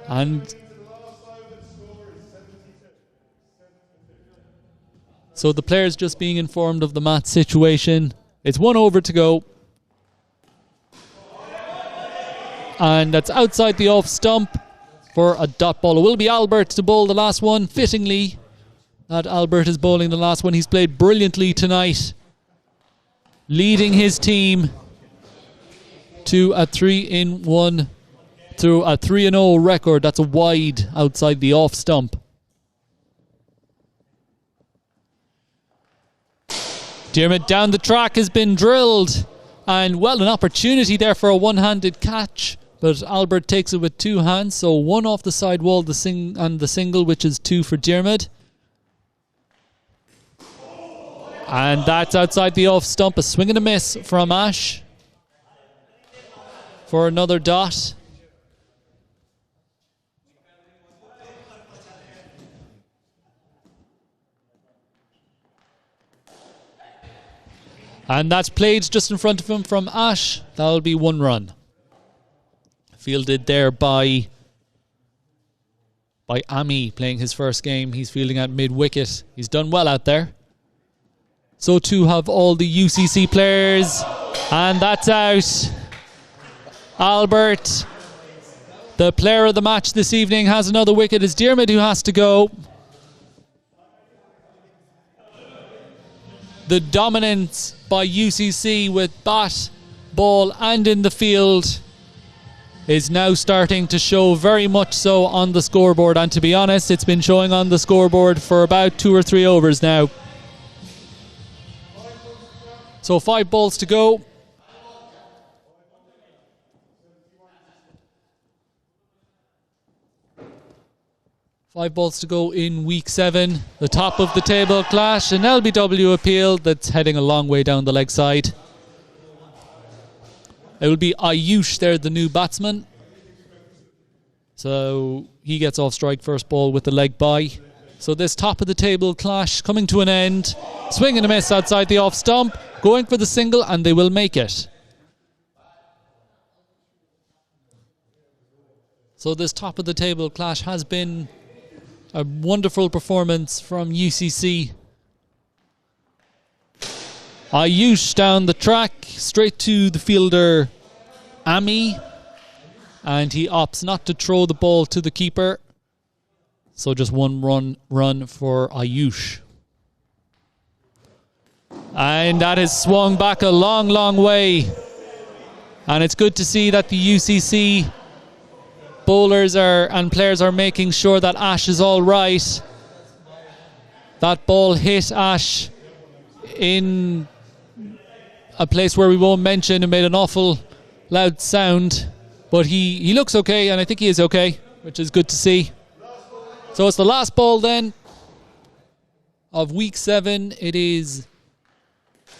Speaker 1: And so the players just being informed of the match situation. It's 1 over to go. And that's outside the off stump for a dot ball. It will be Albert to bowl the last one. Fittingly, that Albert is bowling the last one. He's played brilliantly tonight, leading his team to a 3-in-1 through a 3-0 record. That's a wide outside the off stump. Diarmid down the track has been drilled, and well, an opportunity there for a one-handed catch, but Albert takes it with 2 hands, so 1 off the side wall and the single, which is 2 for Diarmid. And that's outside the off stump. A swing and a miss from Ash for another dot. And that's played just in front of him from Ash. That'll be 1 run. Fielded there by Ami, playing his first game. He's fielding at mid-wicket. He's done well out there. So too have all the UCC players. And that's out. Albert, the player of the match this evening, has another wicket. It's Diarmid who has to go. The dominance by UCC with bat, ball and in the field is now starting to show very much so on the scoreboard. And to be honest, it's been showing on the scoreboard for about 2 or 3 overs now. So 5 balls to go. Five balls to go in week 7. The top of the table clash. An LBW appeal that's heading a long way down the leg side. It will be Ayush there, the new batsman. So he gets off strike first ball with the leg bye. So this top of the table clash coming to an end. Swing and a miss outside the off stump. Going for the single, and they will make it. So this top of the table clash has been a wonderful performance from UCC. Ayush down the track, straight to the fielder Ami, and he opts not to throw the ball to the keeper. So just 1 run for Ayush. And that has swung back a long, long way. And it's good to see that the UCC bowlers and players are making sure that Ash is all right. That ball hit Ash in a place where we won't mention. It made an awful loud sound, but he looks okay, and I think he is okay, which is good to see. So it's the last ball then of week 7. It is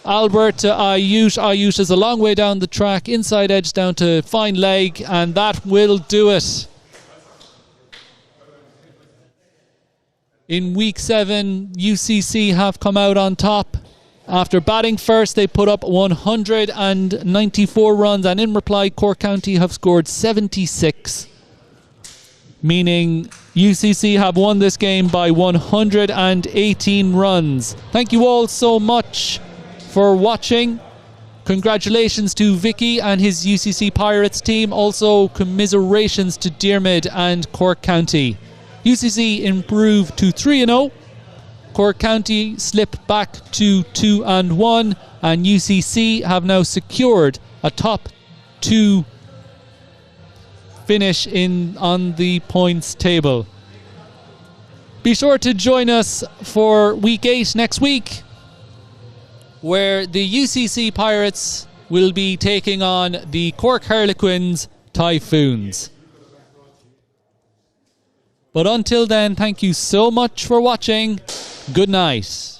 Speaker 1: Albert to Ayush. Ayush is a long way down the track, inside edge down to fine leg, and that will do it. In week 7, UCC have come out on top. After batting first, they put up 194 runs, and in reply, Cork County have scored 76, meaning UCC have won this game by 118 runs. Thank you all so much for watching. Congratulations to Vicky and his UCC Pirates team. Also commiserations to Diarmid and Cork County. UCC improved to 3-0. Cork County slip back to 2-1, and UCC have now secured a top 2 finish on the points table. Be sure to join us for week 8 next week, where the UCC Pirates will be taking on the Cork Harlequins Typhoons. But until then, thank you so much for watching. Good night.